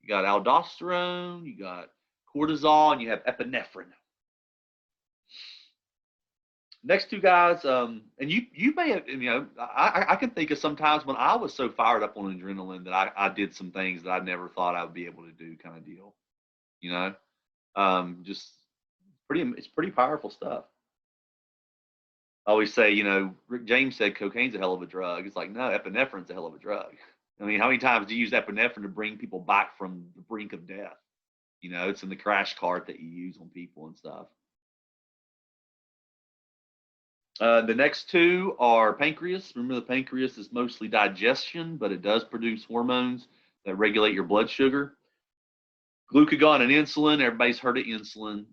You got aldosterone, you got cortisol, and you have epinephrine. Next two guys, and you may have, I can think of some times when I was so fired up on adrenaline that I did some things that I never thought I would be able to do, kind of deal. You know, just it's pretty powerful stuff. I always say, Rick James said cocaine's a hell of a drug. It's like, no, epinephrine's a hell of a drug. I mean, how many times do you use epinephrine to bring people back from the brink of death? It's in the crash cart that you use on people and stuff. The next two are pancreas. Remember, the pancreas is mostly digestion, but it does produce hormones that regulate your blood sugar. Glucagon and insulin. Everybody's heard of insulin.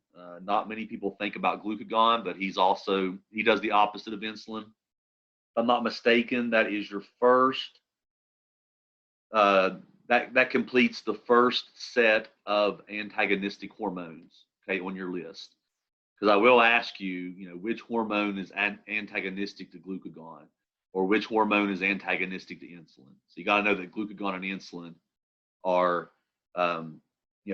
Not many people think about glucagon, but he does the opposite of insulin. If I'm not mistaken, that is your first. That completes the first set of antagonistic hormones, okay, on your list. Because I will ask you, which hormone is antagonistic to glucagon, or which hormone is antagonistic to insulin. So you got to know that glucagon and insulin are,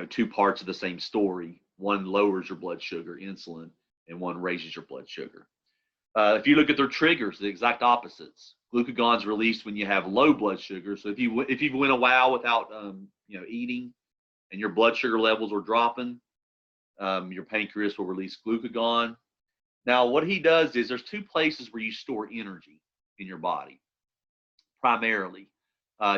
two parts of the same story. One lowers your blood sugar, insulin, and one raises your blood sugar. If you look at their triggers, the exact opposites. Glucagon's released when you have low blood sugar. So if you went a while without eating, and your blood sugar levels are dropping, your pancreas will release glucagon. Now, what he does is there's two places where you store energy in your body, primarily.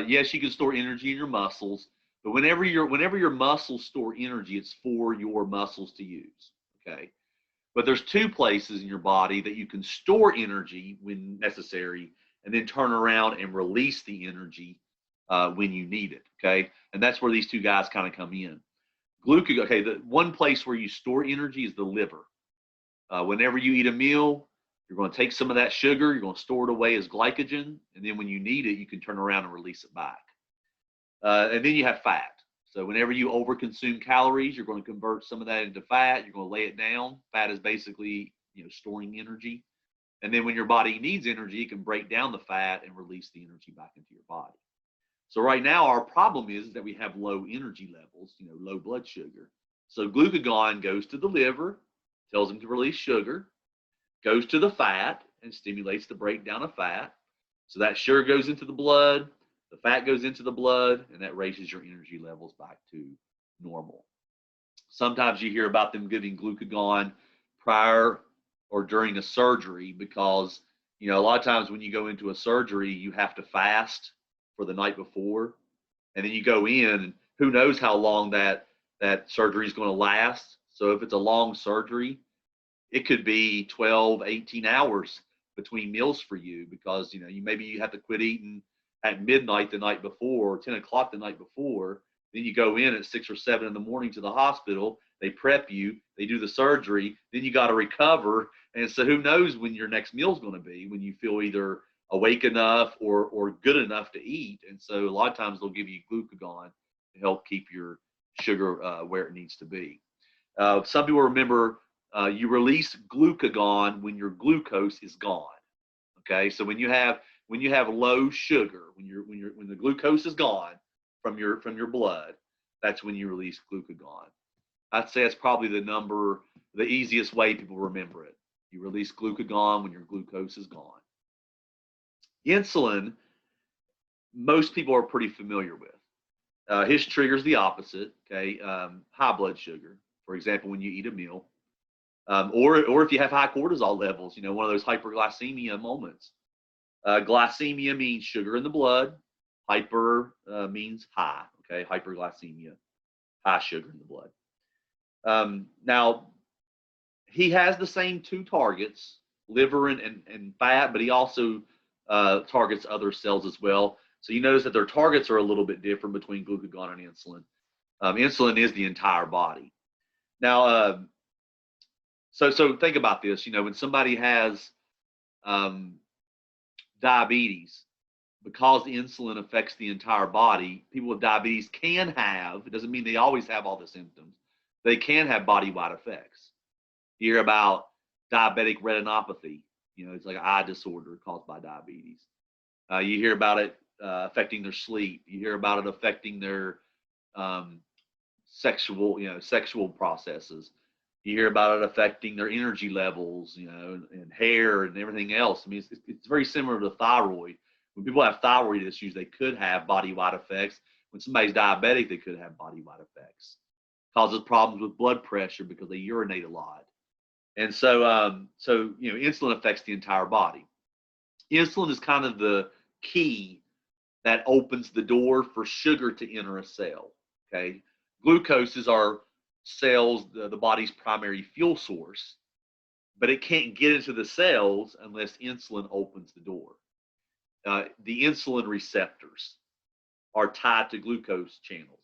Yes, you can store energy in your muscles, but whenever your muscles store energy, it's for your muscles to use. Okay. But there's two places in your body that you can store energy when necessary, and then turn around and release the energy when you need it. Okay. And that's where these two guys kind of come in. Glucagon, okay, the one place where you store energy is the liver. Whenever you eat a meal, you're going to take some of that sugar, you're going to store it away as glycogen, and then when you need it, you can turn around and release it back. And then you have fat. So whenever you overconsume calories, you're going to convert some of that into fat. You're going to lay it down. Fat is basically, storing energy. And then when your body needs energy, it can break down the fat and release the energy back into your body. So right now, our problem is that we have low energy levels, low blood sugar. So glucagon goes to the liver, tells them to release sugar, goes to the fat and stimulates the breakdown of fat. So that sugar goes into the blood, the fat goes into the blood, and that raises your energy levels back to normal. Sometimes you hear about them giving glucagon prior or during a surgery because, a lot of times when you go into a surgery, you have to fast for the night before, and then you go in, and who knows how long that surgery is going to last. So if it's a long surgery, it could be 12, 18 hours between meals for you because, maybe you have to quit eating at midnight the night before or 10 o'clock the night before. Then you go in at 6 or 7 in the morning to the hospital. They prep you. They do the surgery. Then you got to recover. And so who knows when your next meal is going to be, when you feel either awake enough or good enough to eat. And so a lot of times they'll give you glucagon to help keep your sugar where it needs to be. Some people remember you release glucagon when your glucose is gone. Okay, so when you have low sugar, when the glucose is gone from your blood, that's when you release glucagon. I'd say it's probably the easiest way people remember it. You release glucagon when your glucose is gone. Insulin, most people are pretty familiar with. His trigger is the opposite. Okay, high blood sugar. For example, when you eat a meal, or if you have high cortisol levels, one of those hyperglycemia moments. Glycemia means sugar in the blood. Hyper means high. Okay, hyperglycemia, high sugar in the blood. Now, he has the same two targets, liver and fat, but he also targets other cells as well. So you notice that their targets are a little bit different between glucagon and insulin. Insulin is the entire body. Now, so think about this. When somebody has diabetes, because the insulin affects the entire body, people with diabetes can have, it doesn't mean they always have all the symptoms, they can have body-wide effects. You hear about diabetic retinopathy. It's like an eye disorder caused by diabetes. You hear about it affecting their sleep. You hear about it affecting their sexual processes. You hear about it affecting their energy levels, you know, and hair and everything else. I mean, it's very similar to thyroid. When people have thyroid issues, they could have body-wide effects. When somebody's diabetic, they could have body-wide effects. Causes problems with blood pressure because they urinate a lot. And so, you know, insulin affects the entire body. Insulin is kind of the key that opens the door for sugar to enter a cell. Okay, glucose is our cells, the body's primary fuel source, but it can't get into the cells unless insulin opens the door. The insulin receptors are tied to glucose channels.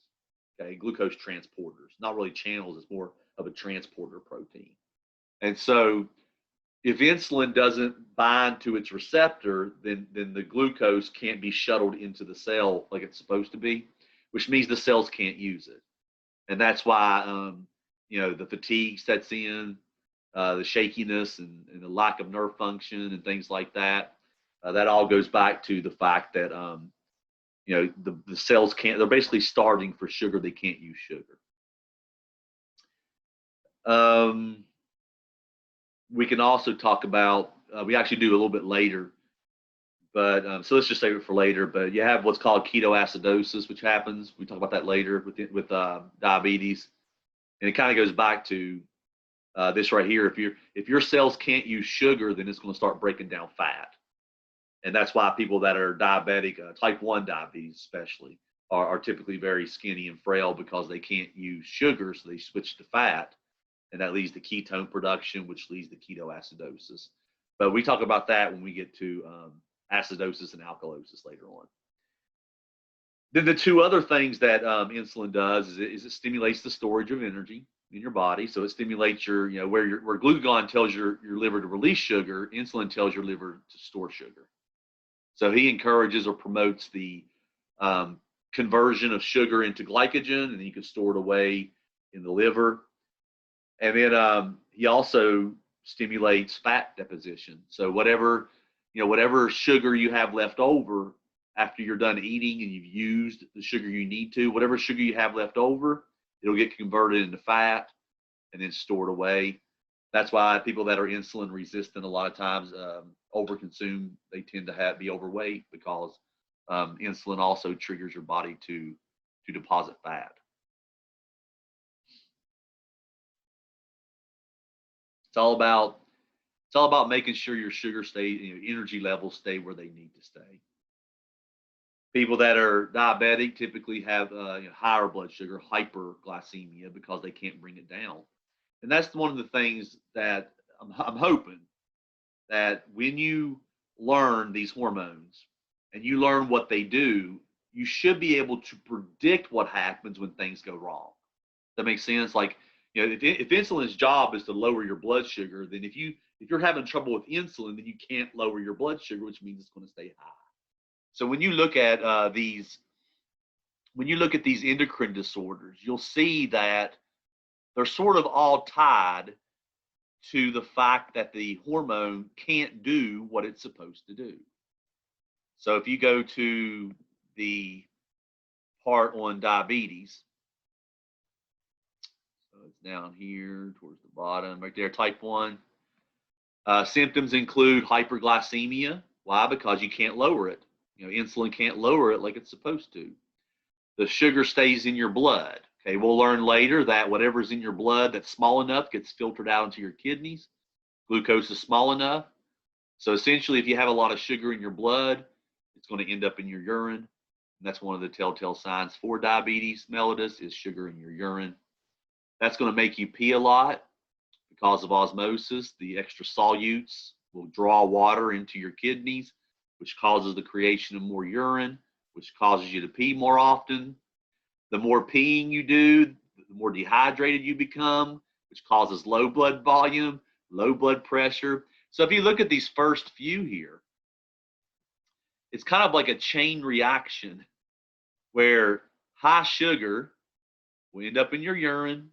Okay, glucose transporters. Not really channels; it's more of a transporter protein. And so, if insulin doesn't bind to its receptor, then the glucose can't be shuttled into the cell like it's supposed to be, which means the cells can't use it. And that's why, you know, the fatigue sets in, the shakiness and the lack of nerve function and things like that. That all goes back to the fact that, you know, the cells can't, they're basically starving for sugar. They can't use sugar. We can also talk about, we actually do a little bit later, but so let's just save it for later. But you have what's called ketoacidosis, which happens. We talk about that later with diabetes, and it kind of goes back to this right here. If your cells can't use sugar, then it's going to start breaking down fat, and that's why people that are diabetic, type 1 diabetes especially, are typically very skinny and frail because they can't use sugar, so they switch to fat. And that leads to ketone production, which leads to ketoacidosis. But we talk about that when we get to acidosis and alkalosis later on. Then the two other things that insulin does is it stimulates the storage of energy in your body. So it stimulates your, you know, where glucagon tells your liver to release sugar, insulin tells your liver to store sugar. So he encourages or promotes the conversion of sugar into glycogen, and then you can store it away in the liver. And then he also stimulates fat deposition. So whatever sugar you have left over after you're done eating and you've used the sugar you need to, whatever sugar you have left over, it'll get converted into fat and then stored away. That's why people that are insulin resistant a lot of times overconsume. They tend to be overweight because insulin also triggers your body to deposit fat. It's all about making sure your sugar energy levels stay where they need to stay. People that are diabetic typically have higher blood sugar, hyperglycemia, because they can't bring it down. And that's one of the things that I'm hoping that when you learn these hormones and you learn what they do, you should be able to predict what happens when things go wrong. That makes sense? Like, you know, if insulin's job is to lower your blood sugar, then if you're having trouble with insulin, then you can't lower your blood sugar, which means it's going to stay high. So when you look at these endocrine disorders, you'll see that they're sort of all tied to the fact that the hormone can't do what it's supposed to do. So if you go to the part on diabetes, it's down here towards the bottom, right there, type 1. Symptoms include hyperglycemia. Why? Because you can't lower it. You know, insulin can't lower it like it's supposed to. The sugar stays in your blood. Okay, we'll learn later that whatever's in your blood that's small enough gets filtered out into your kidneys. Glucose is small enough. So essentially, if you have a lot of sugar in your blood, it's going to end up in your urine. And that's one of the telltale signs for diabetes mellitus is sugar in your urine. That's going to make you pee a lot because of osmosis. The extra solutes will draw water into your kidneys, which causes the creation of more urine, which causes you to pee more often. The more peeing you do, the more dehydrated you become, which causes low blood volume, low blood pressure. So if you look at these first few here, it's kind of like a chain reaction where high sugar will end up in your urine,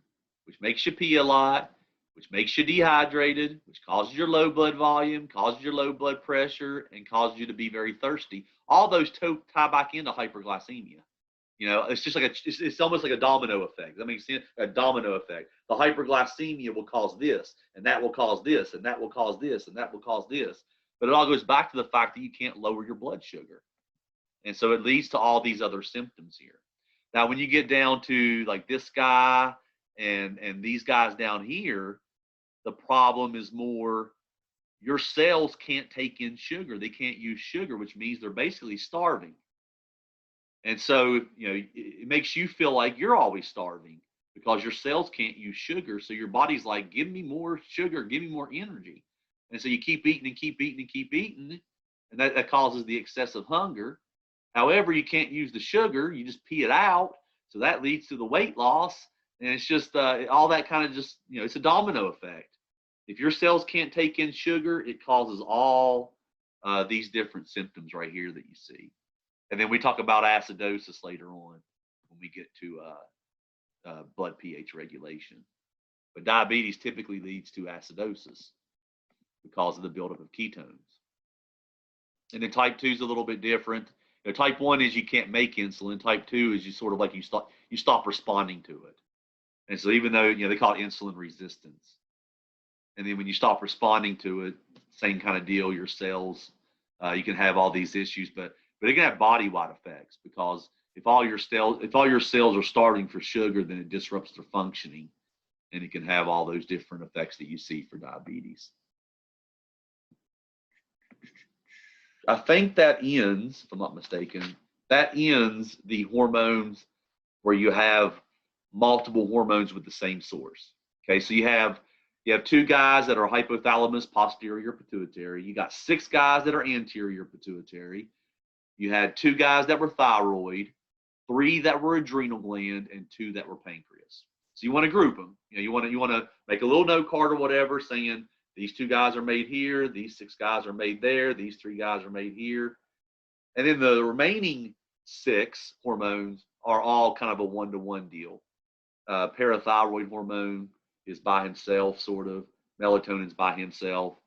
which makes you pee a lot, which makes you dehydrated, which causes your low blood volume, causes your low blood pressure, and causes you to be very thirsty. All those tie back into hyperglycemia. You know, it's just like it's almost like a domino effect. That makes sense. A domino effect. The hyperglycemia will cause this, and that will cause this, and that will cause this, and that will cause this. But it all goes back to the fact that you can't lower your blood sugar, and so it leads to all these other symptoms here. Now, when you get down to like this guy and these guys down here, the problem is more your cells can't take in sugar. They can't use sugar, which means they're basically starving. And so, you know, it makes you feel like you're always starving because your cells can't use sugar. So your body's like, give me more sugar, give me more energy. And so you keep eating and keep eating and keep eating. And that causes the excessive hunger. However, you can't use the sugar, you just pee it out. So that leads to the weight loss. And it's just all that kind of just, you know, it's a domino effect. If your cells can't take in sugar, it causes all these different symptoms right here that you see. And then we talk about acidosis later on when we get to blood pH regulation. But diabetes typically leads to acidosis because of the buildup of ketones. And then type 2 is a little bit different. You know, type 1 is you can't make insulin. Type 2 is you sort of like you stop responding to it. And so even though, you know, they call it insulin resistance. And then when you stop responding to it, same kind of deal, your cells, you can have all these issues, but it can have body-wide effects because if all your cells are starving for sugar, then it disrupts their functioning, and it can have all those different effects that you see for diabetes. I think that ends, if I'm not mistaken, that ends the hormones where you have multiple hormones with the same source. Okay, so you have 2 guys that are hypothalamus, posterior pituitary. You got 6 guys that are anterior pituitary. You had 2 guys that were thyroid, 3 that were adrenal gland, and 2 that were pancreas. So you want to group them. You know, you want to make a little note card or whatever saying these 2 guys are made here, these 6 guys are made there, these 3 guys are made here. And then the remaining 6 hormones are all kind of a one-to-one deal. Parathyroid hormone is by himself, sort of. Melatonin's by himself.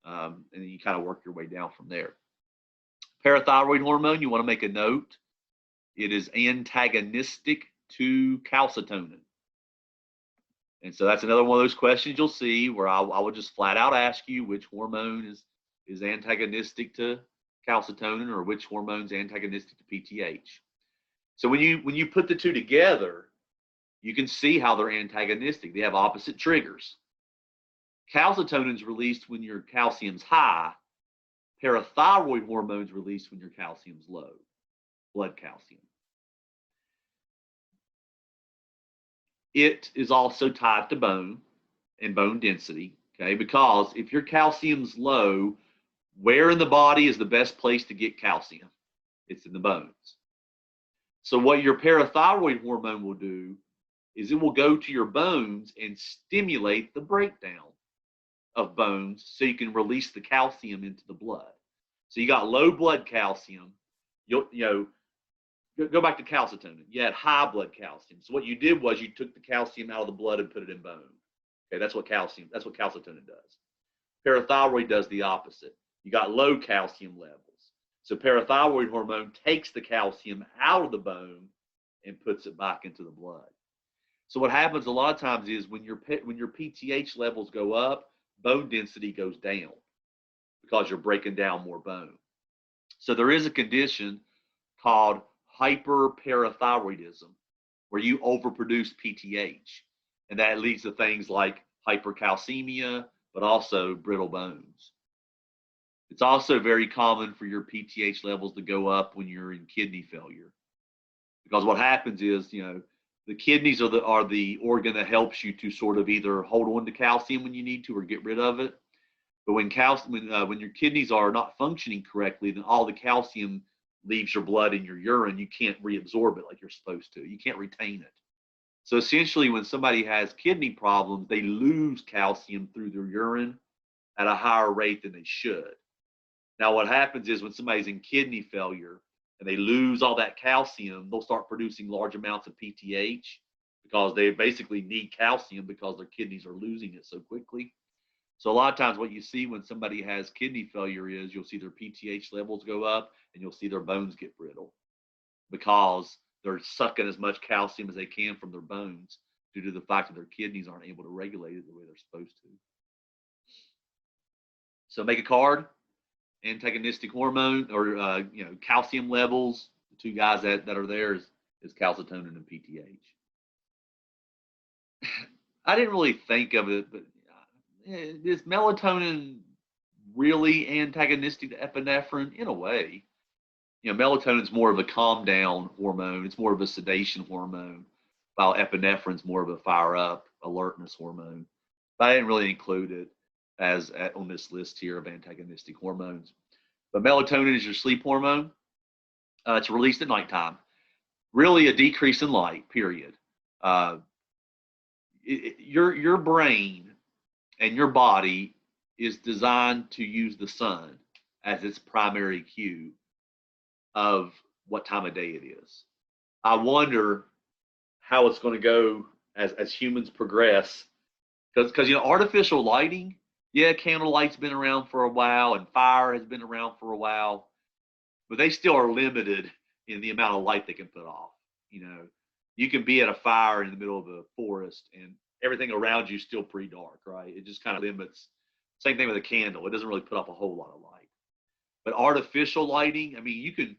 And then you kind of work your way down from there. Parathyroid hormone, you want to make a note. It is antagonistic to calcitonin. And so that's another one of those questions you'll see where I will just flat out ask you which hormone is antagonistic to calcitonin or which hormone's antagonistic to PTH. So when you put the 2 together, you can see how they're antagonistic. They have opposite triggers. Calcitonin is released when your calcium's high. Parathyroid hormones released when your calcium's low, blood calcium. It is also tied to bone and bone density, okay? Because if your calcium's low, where in the body is the best place to get calcium? It's in the bones. So what your parathyroid hormone will do is it will go to your bones and stimulate the breakdown of bones so you can release the calcium into the blood. So you got low blood calcium, you know, go back to calcitonin. You had high blood calcium. So what you did was you took the calcium out of the blood and put it in bone. Okay, that's what calcitonin does. Parathyroid does the opposite. You got low calcium levels. So parathyroid hormone takes the calcium out of the bone and puts it back into the blood. So what happens a lot of times is when your PTH levels go up, bone density goes down because you're breaking down more bone. So there is a condition called hyperparathyroidism where you overproduce PTH, and that leads to things like hypercalcemia, but also brittle bones. It's also very common for your PTH levels to go up when you're in kidney failure, because what happens is, you know, the kidneys are the organ that helps you to sort of either hold on to calcium when you need to or get rid of it. But when your kidneys are not functioning correctly, then all the calcium leaves your blood and your urine. You can't reabsorb it like you're supposed to. You can't retain it. So essentially, when somebody has kidney problems, they lose calcium through their urine at a higher rate than they should. Now, what happens is when somebody's in kidney failure and they lose all that calcium, they'll start producing large amounts of PTH because they basically need calcium because their kidneys are losing it so quickly. So a lot of times what you see when somebody has kidney failure is you'll see their PTH levels go up and you'll see their bones get brittle because they're sucking as much calcium as they can from their bones due to the fact that their kidneys aren't able to regulate it the way they're supposed to. So make a card, antagonistic hormone or calcium levels. The two guys that are there is calcitonin and PTH. I didn't really think of it, but is melatonin really antagonistic to epinephrine? In a way. Melatonin is more of a calm down hormone. It's more of a sedation hormone, while epinephrine is more of a fire up, alertness hormone. But I didn't really include it on this list here of antagonistic hormones. But melatonin is your sleep hormone. It's released at nighttime. Really a decrease in light, period. Your brain and your body is designed to use the sun as its primary cue of what time of day it is. I wonder how it's going to go as humans progress, because artificial lighting, candlelight's been around for a while and fire has been around for a while, but they still are limited in the amount of light they can put off. You can be at a fire in the middle of a forest and everything around you is still pretty dark, right? It just kind of limits. Same thing with a candle. It doesn't really put off a whole lot of light. But artificial lighting, I mean,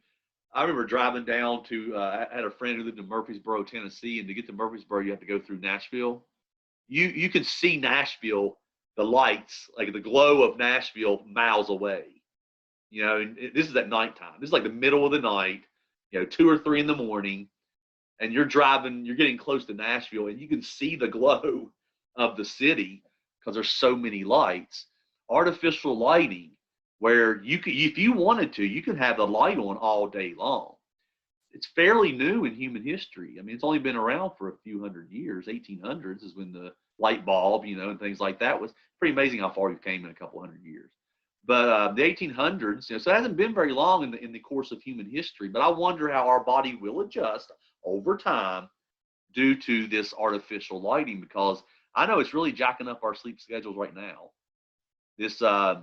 I remember driving down to, I had a friend who lived in Murfreesboro, Tennessee, and to get to Murfreesboro, you have to go through Nashville. You can see Nashville, the lights, like the glow of Nashville miles away. And this is at nighttime. This is like the middle of the night, 2 or 3 in the morning, and you're getting close to Nashville, and you can see the glow of the city because there's so many lights. Artificial lighting, where if you wanted to, you could have the light on all day long. It's fairly new in human history. I mean, it's only been around for a few hundred years. 1800s is when the light bulb, and things like that was pretty amazing how far we've came in a couple hundred years. But the 1800s, so it hasn't been very long in the course of human history. But I wonder how our body will adjust over time due to this artificial lighting, because I know it's really jacking up our sleep schedules right now. This, my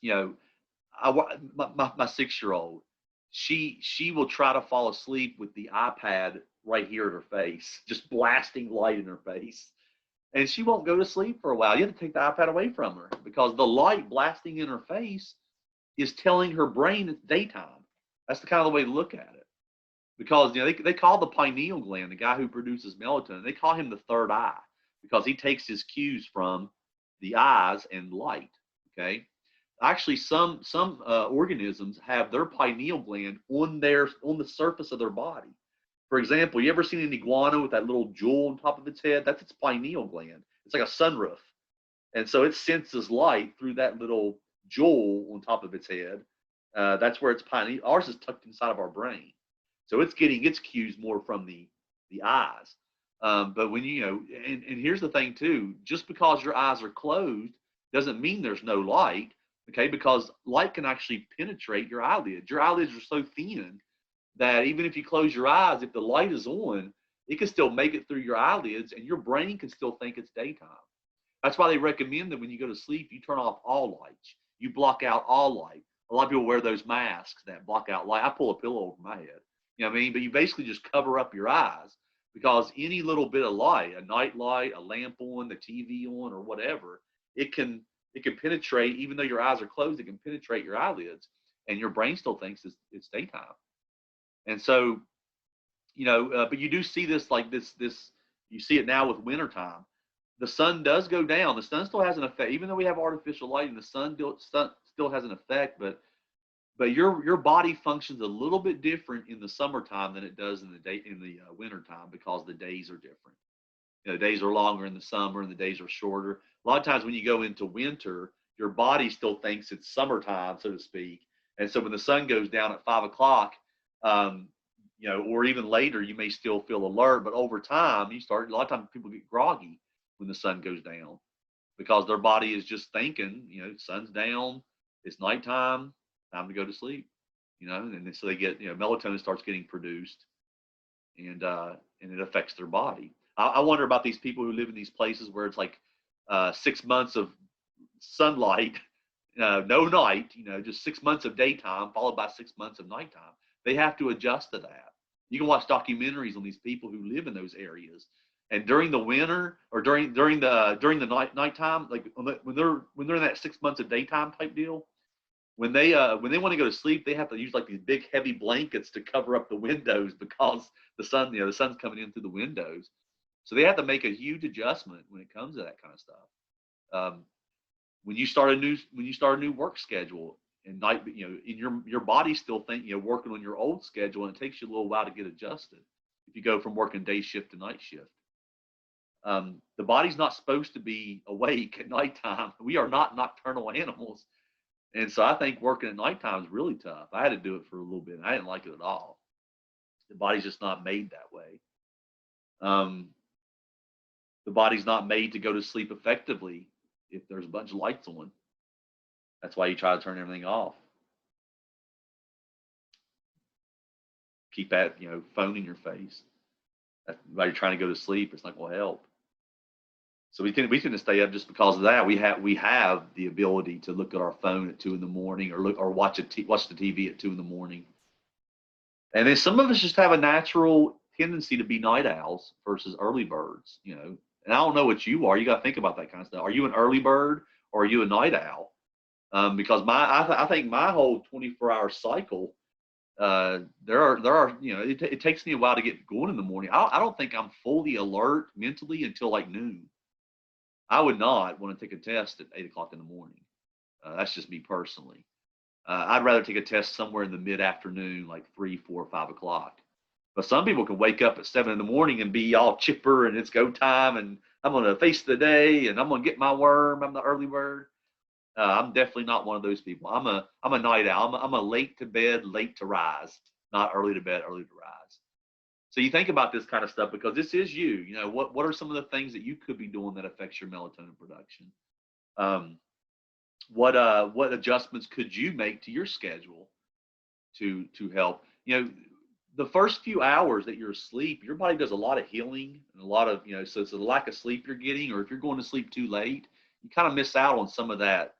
6-year-old, she will try to fall asleep with the iPad right here at her face, just blasting light in her face. And she won't go to sleep for a while. You have to take the iPad away from her because the light blasting in her face is telling her brain it's daytime. That's the kind of the way to look at it. Because they call the pineal gland, the guy who produces melatonin, they call him the third eye because he takes his cues from the eyes and light. Okay. Actually, some organisms have their pineal gland on the surface of their body. For example, you ever seen an iguana with that little jewel on top of its head? That's its pineal gland. It's like a sunroof. And so it senses light through that little jewel on top of its head. That's where its pineal, ours is tucked inside of our brain. So it's getting its cues more from the eyes. But when and here's the thing too, just because your eyes are closed doesn't mean there's no light, okay? Because light can actually penetrate your eyelids. Your eyelids are so thin that even if you close your eyes, if the light is on, it can still make it through your eyelids and your brain can still think it's daytime. That's why they recommend that when you go to sleep, you turn off all lights. You block out all light. A lot of people wear those masks that block out light. I pull a pillow over my head, what I mean? But you basically just cover up your eyes because any little bit of light, a night light, a lamp on, the TV on, or whatever, it can penetrate, even though your eyes are closed, it can penetrate your eyelids and your brain still thinks it's daytime. And so, but you do see this you see it now with wintertime. The sun does go down. The sun still has an effect, even though we have artificial lighting. The sun still has an effect, but your body functions a little bit different in the summertime than it does in the wintertime because the days are different. The days are longer in the summer and the days are shorter. A lot of times when you go into winter, your body still thinks it's summertime, so to speak. And so when the sun goes down at 5 o'clock, or even later, you may still feel alert, but over time, a lot of times people get groggy when the sun goes down because their body is just thinking, sun's down, it's nighttime, time to go to sleep, and so they get, melatonin starts getting produced and it affects their body. I wonder about these people who live in these places where it's like 6 months of sunlight, no night, just 6 months of daytime followed by 6 months of nighttime. They have to adjust to that. You can watch documentaries on these people who live in those areas. And during the winter or during the nighttime, like when they're in that 6 months of daytime type deal, when they want to go to sleep, they have to use like these big heavy blankets to cover up the windows because the sun's coming in through the windows. So they have to make a huge adjustment when it comes to that kind of stuff. When you start a new work schedule and night, in your body still working on your old schedule, and it takes you a little while to get adjusted. If you go from working day shift to night shift, the body's not supposed to be awake at nighttime. We are not nocturnal animals. And so I think working at nighttime is really tough. I had to do it for a little bit, and I didn't like it at all. The body's just not made that way. The body's not made to go to sleep effectively if there's a bunch of lights on. That's why you try to turn everything off. Keep that, phone in your face. While you're trying to go to sleep, it's not going to help. So we tend to stay up just because of that. We have the ability to look at our phone at 2 in the morning, or watch the TV at 2 in the morning. And then some of us just have a natural tendency to be night owls versus early birds, And I don't know what you are. You got to think about that kind of stuff. Are you an early bird or are you a night owl? Because I think my whole 24-hour cycle, there are it takes me a while to get going in the morning. I don't think I'm fully alert mentally until like noon. I would not want to take a test at 8 o'clock in the morning. That's just me personally. I'd rather take a test somewhere in the mid-afternoon, like 3, 4, 5 o'clock. But some people can wake up at 7 in the morning and be all chipper and it's go time and I'm going to face the day and I'm going to get my worm. I'm the early bird. I'm definitely not one of those people. I'm a night owl. I'm a late to bed, late to rise, not early to bed, early to rise. So you think about this kind of stuff because this is you. What are some of the things that you could be doing that affects your melatonin production? What adjustments could you make to your schedule to help? The first few hours that you're asleep, your body does a lot of healing and a lot of, so it's the lack of sleep you're getting, or if you're going to sleep too late, you kind of miss out on some of that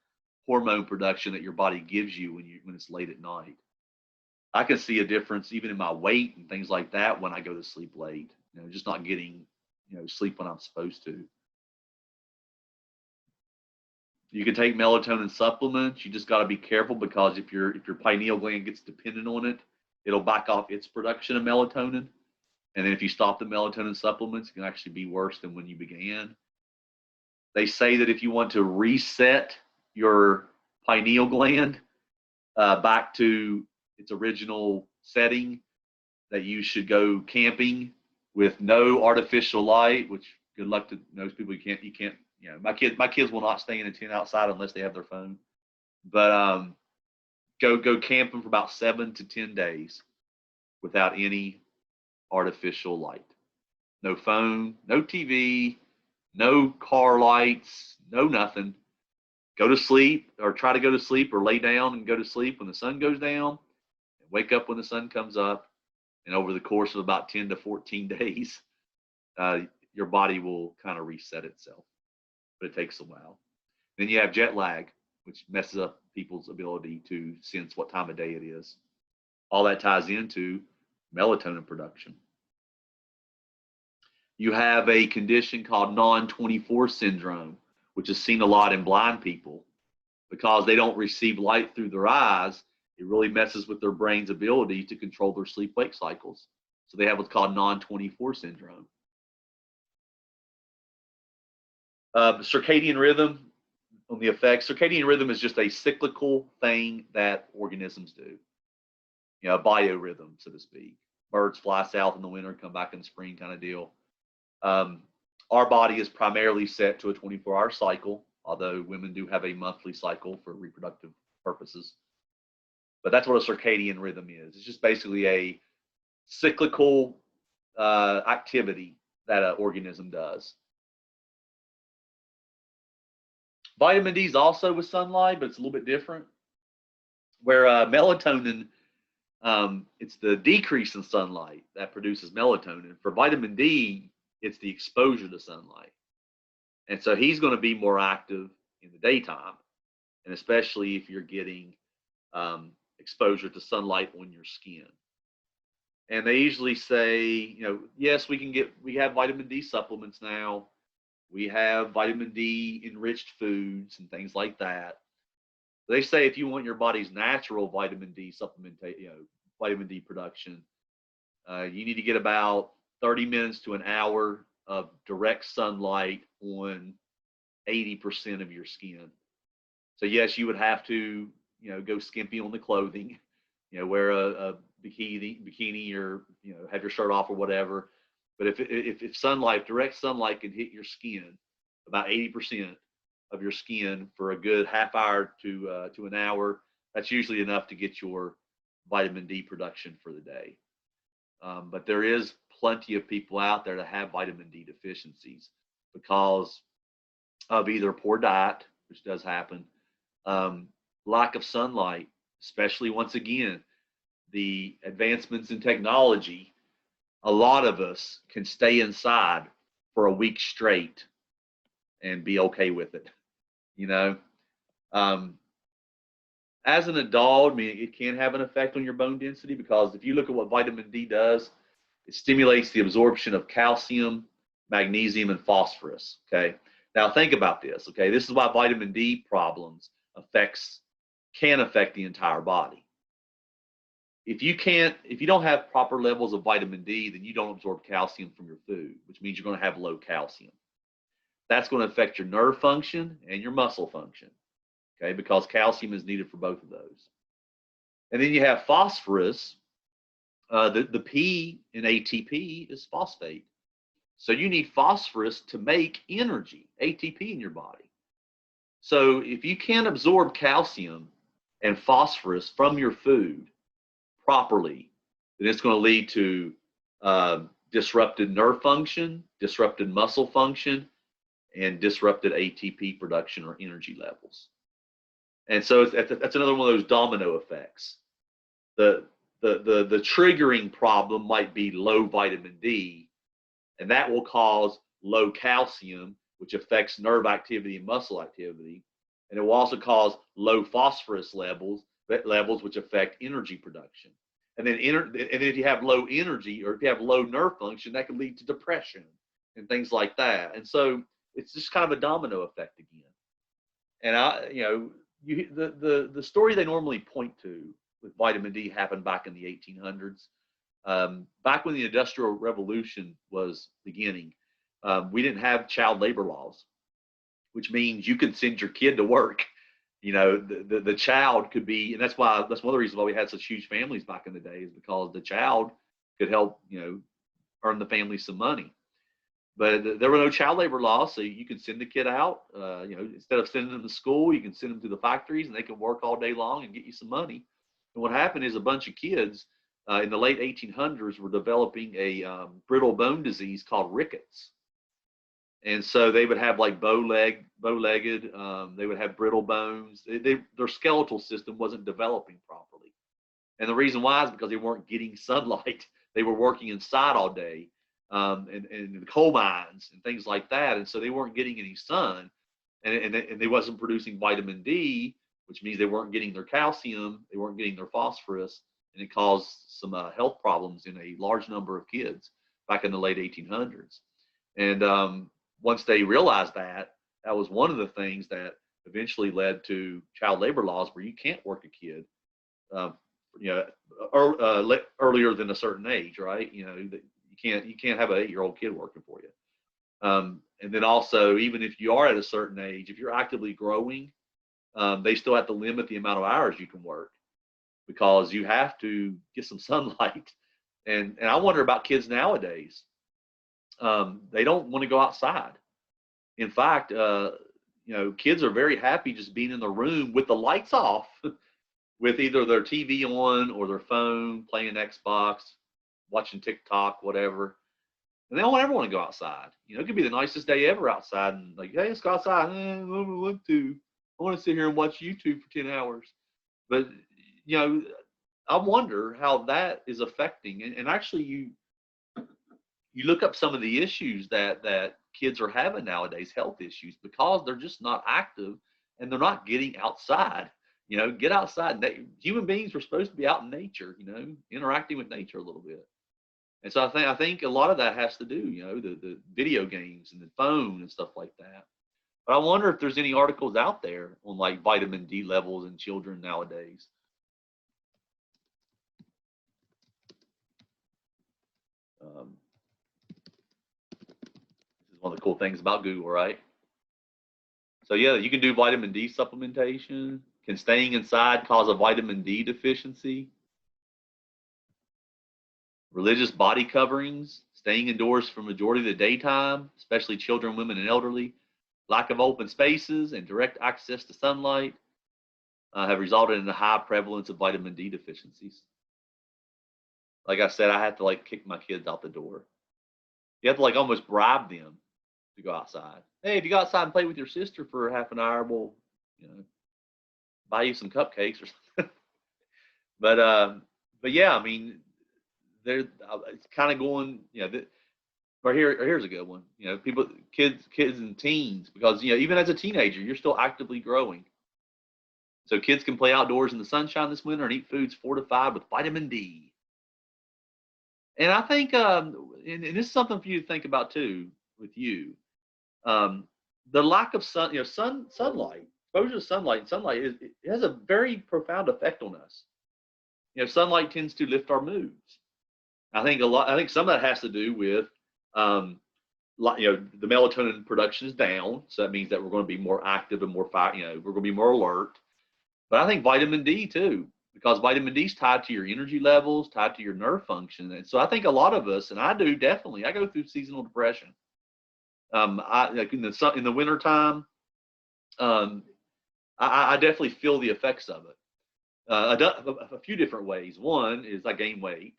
hormone production that your body gives you when it's late at night. I can see a difference even in my weight and things like that when I go to sleep late, just not getting, sleep when I'm supposed to. You can take melatonin supplements. You just got to be careful because if your pineal gland gets dependent on it, it'll back off its production of melatonin. And then if you stop the melatonin supplements, it can actually be worse than when you began. They say that if you want to reset your pineal gland back to its original setting, that you should go camping with no artificial light, which good luck to those people. You can't, my kids will not stay in a tent outside unless they have their phone. But go camping for about 7 to 10 days without any artificial light. No phone, no TV, no car lights, no nothing. Go to sleep or try to go to sleep or lay down and go to sleep when the sun goes down and wake up when the sun comes up. And over the course of about 10 to 14 days, your body will kind of reset itself. But it takes a while. Then you have jet lag, which messes up people's ability to sense what time of day it is. All that ties into melatonin production. You have a condition called non-24 syndrome, which is seen a lot in blind people. Because they don't receive light through their eyes, it really messes with their brain's ability to control their sleep-wake cycles. So they have what's called non-24 syndrome. Circadian rhythm, on the effects. Circadian rhythm is just a cyclical thing that organisms do. A biorhythm, so to speak. Birds fly south in the winter, come back in the spring kind of deal. Our body is primarily set to a 24-hour cycle, although women do have a monthly cycle for reproductive purposes. But that's what a circadian rhythm is. It's just basically a cyclical activity that an organism does. Vitamin D is also with sunlight, but it's a little bit different. Where melatonin, it's the decrease in sunlight that produces melatonin. For vitamin D, it's the exposure to sunlight. And so he's going to be more active in the daytime, and especially if you're getting exposure to sunlight on your skin. And they usually say, yes, we have vitamin D supplements now. We have vitamin D enriched foods and things like that. They say if you want your body's natural vitamin D vitamin D production, you need to get about 30 minutes to an hour of direct sunlight on 80% of your skin. So yes, you would have to, go skimpy on the clothing, wear a bikini, or have your shirt off or whatever. But if sunlight, direct sunlight, can hit your skin, about 80% of your skin for a good half hour to an hour, that's usually enough to get your vitamin D production for the day. But there is plenty of people out there that have vitamin D deficiencies because of either poor diet, which does happen, lack of sunlight, especially once again, the advancements in technology. A lot of us can stay inside for a week straight and be okay with it. As an adult, I mean, it can have an effect on your bone density, because if you look at what vitamin D does, it stimulates the absorption of calcium, magnesium, and phosphorus. Okay. Now think about this. Okay. This is why vitamin D problems can affect the entire body. If you don't have proper levels of vitamin D, then you don't absorb calcium from your food, which means you're going to have low calcium. That's going to affect your nerve function and your muscle function. Okay, because calcium is needed for both of those. And then you have phosphorus. The P in ATP is phosphate. So you need phosphorus to make energy, ATP, in your body. So if you can't absorb calcium and phosphorus from your food properly, then it's going to lead to disrupted nerve function, disrupted muscle function, and disrupted ATP production or energy levels. And so that's another one of those domino effects. The triggering problem might be low vitamin D, and that will cause low calcium, which affects nerve activity and muscle activity. And it will also cause low phosphorus levels, which affect energy production. And then if you have low energy, or if you have low nerve function, that can lead to depression and things like that. And so it's just kind of a domino effect again. And the story they normally point to with vitamin D happened back in the 1800s. Back when the Industrial Revolution was beginning, we didn't have child labor laws, which means you could send your kid to work. The child could be, and that's one of the reasons why we had such huge families back in the day, is because the child could help, earn the family some money. But there were no child labor laws, so you could send the kid out. Instead of sending them to school, you can send them to the factories, and they can work all day long and get you some money. And what happened is a bunch of kids in the late 1800s were developing a brittle bone disease called rickets. And so they would have like bow-legged. They would have brittle bones. Their skeletal system wasn't developing properly. And the reason why is because they weren't getting sunlight. They were working inside all day. And the coal mines and things like that, and so they weren't getting any sun, and they wasn't producing vitamin D, which means they weren't getting their calcium, they weren't getting their phosphorus, and it caused some health problems in a large number of kids back in the late 1800s. And once they realized that was one of the things that eventually led to child labor laws, where you can't work a kid, earlier than a certain age, right? You can't have an 8-year-old kid working for you. And then also, even if you are at a certain age, if you're actively growing, they still have to limit the amount of hours you can work, because you have to get some sunlight. And I wonder about kids nowadays. They don't want to go outside. In fact, kids are very happy just being in the room with the lights off, with either their TV on or their phone, playing Xbox, watching TikTok, whatever. And they don't ever want to go outside. It could be the nicest day ever outside, and like, hey, let's go outside. I don't want to. I want to sit here and watch YouTube for 10 hours. But, I wonder how that is affecting. And actually, you look up some of the issues that kids are having nowadays, health issues, because they're just not active and they're not getting outside. Get outside. Human beings are supposed to be out in nature, interacting with nature a little bit. And so I think a lot of that has to do, the video games and the phone and stuff like that. But I wonder if there's any articles out there on like vitamin D levels in children nowadays. This is one of the cool things about Google, right? So yeah, you can do vitamin D supplementation. Can staying inside cause a vitamin D deficiency? Religious body coverings, staying indoors for majority of the daytime, especially children, women, and elderly, lack of open spaces and direct access to sunlight have resulted in a high prevalence of vitamin D deficiencies. Like I said, I had to like kick my kids out the door. You have to like almost bribe them to go outside. Hey, if you go outside and play with your sister for half an hour, we'll, buy you some cupcakes or something. But yeah, I mean, it's kind of going, Or here's a good one. Kids and teens, because even as a teenager, you're still actively growing. So kids can play outdoors in the sunshine this winter and eat foods fortified with vitamin D. And I think, and this is something for you to think about too, with you. The lack of sunlight, exposure to sunlight it has a very profound effect on us. Sunlight tends to lift our moods. I think some of that has to do with, the melatonin production is down, so that means that we're going to be more active and more we're going to be more alert. But I think vitamin D too, because vitamin D is tied to your energy levels, tied to your nerve function, and so I think a lot of us, and I do definitely, I go through seasonal depression. Like in the wintertime, I definitely feel the effects of it. A few different ways. One is I gain weight.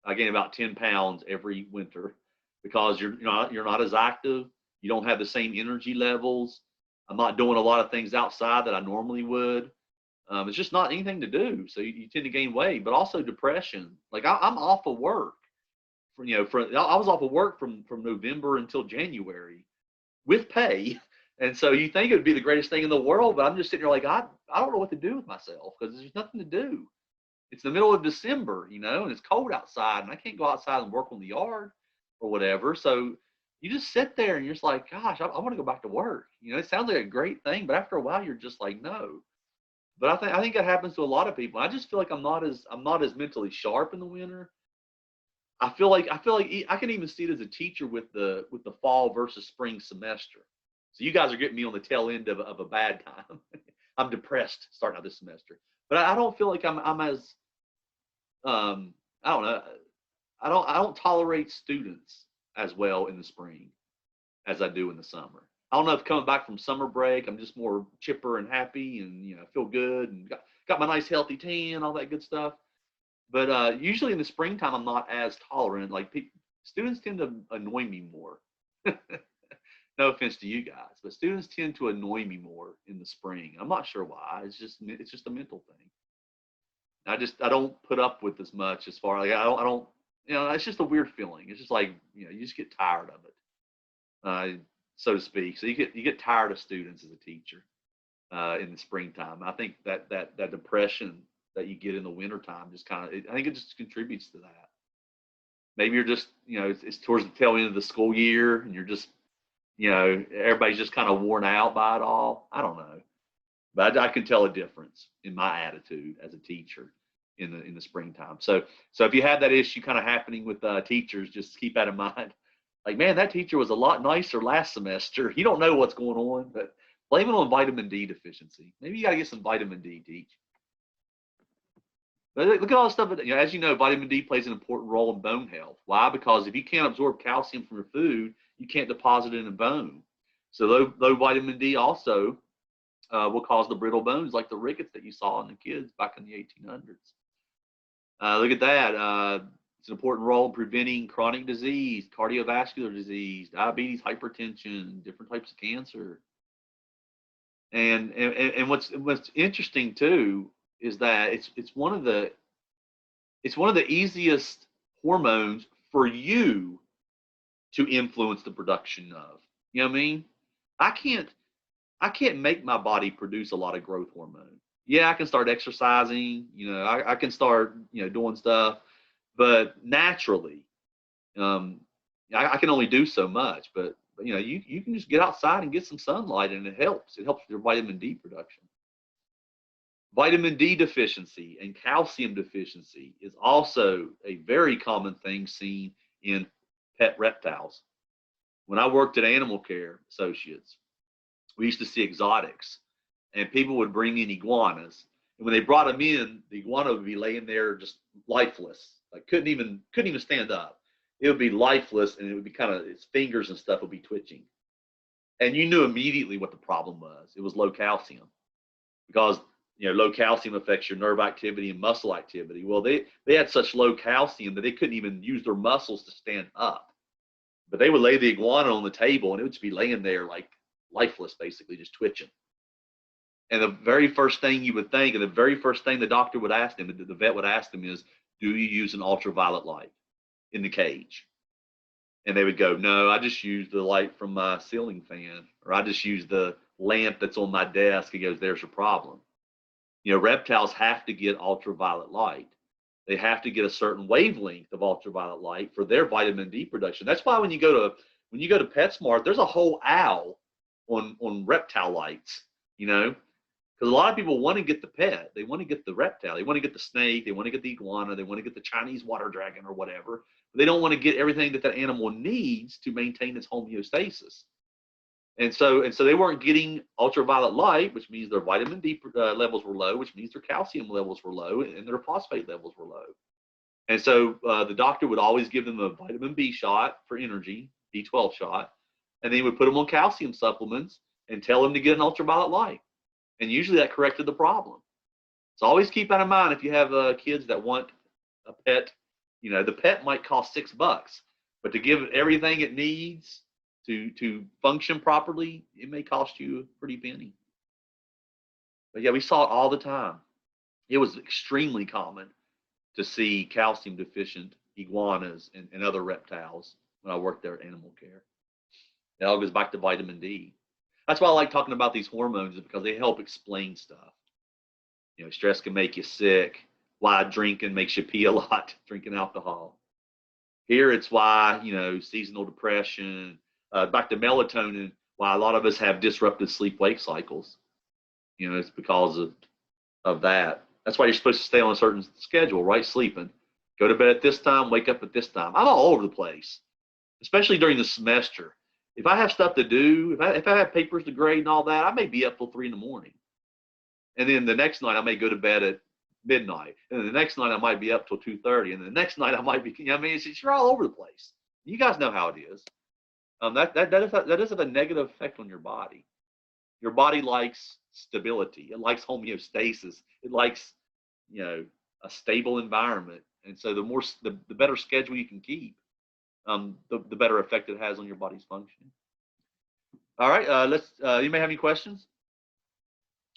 I gain about 10 pounds every winter because you're not as active. You don't have the same energy levels. I'm not doing a lot of things outside that I normally would. It's just not anything to do. So you tend to gain weight, but also depression. Like I'm off of work. I was off of work from November until January with pay. And so you think it would be the greatest thing in the world, but I'm just sitting here like, I don't know what to do with myself because there's nothing to do. It's the middle of December, and it's cold outside and I can't go outside and work on the yard or whatever. So you just sit there and you're just like, gosh, I want to go back to work. It sounds like a great thing, but after a while you're just like, no. But I think that happens to a lot of people. I just feel like I'm not as mentally sharp in the winter. I feel like I can even see it as a teacher with the fall versus spring semester. So you guys are getting me on the tail end of a bad time. I'm depressed starting out this semester, but I don't feel like I'm as I don't know. I don't tolerate students as well in the spring as I do in the summer. I don't know if coming back from summer break, I'm just more chipper and happy and feel good and got my nice healthy tan, all that good stuff. But usually in the springtime, I'm not as tolerant. Like students tend to annoy me more. No offense to you guys, but students tend to annoy me more in the spring. I'm not sure why. It's just a mental thing. I don't put up with as much as far like I don't it's just a weird feeling. It's just like you just get tired of it, so to speak. So you get tired of students as a teacher in the springtime. I think that depression that you get in the wintertime just I think it just contributes to that. Maybe you're just it's towards the tail end of the school year and you're just everybody's just kind of worn out by it all. I don't know, but I can tell a difference in my attitude as a teacher in the springtime. So if you have that issue kind of happening with teachers, just keep that in mind. Like, man, that teacher was a lot nicer last semester. You don't know what's going on, but blame it on vitamin D deficiency. Maybe you got to get some vitamin D, teach. But look at all the stuff. As you know, vitamin D plays an important role in bone health. Why? Because if you can't absorb calcium from your food, you can't deposit it in a bone. So low vitamin D also will cause the brittle bones, like the rickets that you saw in the kids back in the 1800s. Look at that. It's an important role in preventing chronic disease, cardiovascular disease, diabetes, hypertension, different types of cancer. And what's interesting too is that it's one of the easiest hormones for you to influence the production of. You know what I mean? I can't make my body produce a lot of growth hormone. Yeah, I can start exercising, I can start, doing stuff, but naturally, I can only do so much, but you know, you can just get outside and get some sunlight, and it helps. It helps with your vitamin D production. Vitamin D deficiency and calcium deficiency is also a very common thing seen in pet reptiles. When I worked at Animal Care Associates, we used to see exotics, and people would bring in iguanas. And when they brought them in, the iguana would be laying there just lifeless, like couldn't even stand up. It would be lifeless, and it would be kind of its fingers and stuff would be twitching. And you knew immediately what the problem was. It was low calcium, because low calcium affects your nerve activity and muscle activity. Well, they had such low calcium that they couldn't even use their muscles to stand up. But they would lay the iguana on the table, and it would just be laying there like lifeless, basically just twitching. And the very first thing you would think, and the very first thing the doctor would ask them, the vet would ask them is, do you use an ultraviolet light in the cage? And they would go, no, I just use the light from my ceiling fan, or I just use the lamp that's on my desk. He goes, there's your problem. Reptiles have to get ultraviolet light. They have to get a certain wavelength of ultraviolet light for their vitamin D production. That's why when you go to PetSmart, there's a whole aisle on reptile lights, because a lot of people want to get the pet. They want to get the reptile. They want to get the snake. They want to get the iguana. They want to get the Chinese water dragon or whatever. But they don't want to get everything that animal needs to maintain its homeostasis. And so they weren't getting ultraviolet light, which means their vitamin D levels were low, which means their calcium levels were low, and their phosphate levels were low. And so the doctor would always give them a vitamin B shot for energy, B12 shot, and then he would put them on calcium supplements and tell them to get an ultraviolet light. And usually that corrected the problem. So always keep that in mind if you have kids that want a pet. The pet might cost $6, but to give it everything it needs to function properly, it may cost you a pretty penny. But yeah, we saw it all the time. It was extremely common to see calcium deficient iguanas and other reptiles when I worked there at Animal Care. It all goes back to vitamin D. That's why I like talking about these hormones, is because they help explain stuff. Stress can make you sick. Why drinking makes you pee a lot, drinking alcohol. Here it's why, seasonal depression, back to melatonin, why a lot of us have disrupted sleep-wake cycles. It's because of that. That's why you're supposed to stay on a certain schedule, right? Sleeping. Go to bed at this time, wake up at this time. I'm all over the place, especially during the semester. If I have stuff to do, if I have papers to grade and all that, I may be up till 3 in the morning. And then the next night I may go to bed at midnight. And then the next night I might be up till 2:30. And the next night I might be, you're all over the place. You guys know how it is. That is a negative effect on your body. Your body likes stability. It likes homeostasis. It likes, a stable environment. And so the better schedule you can keep, the better effect it has on your body's function. All right, you may have any questions?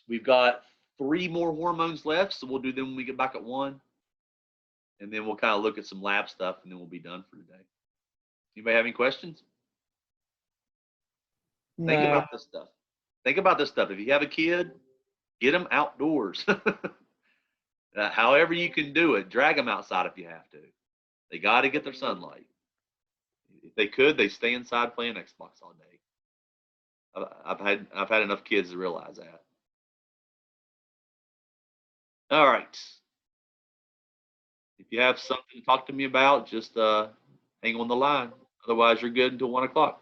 We've got 3 more hormones left, so we'll do them when we get back at 1. And then we'll kind of look at some lab stuff, and then we'll be done for today. Anybody have any questions? No. Think about this stuff. Think about this stuff. If you have a kid, get them outdoors. However you can do it, drag them outside if you have to. They got to get their sunlight. If they could, they stay inside playing Xbox all day. I've had enough kids to realize that. All right. If you have something to talk to me about, just hang on the line. Otherwise, you're good until 1 o'clock.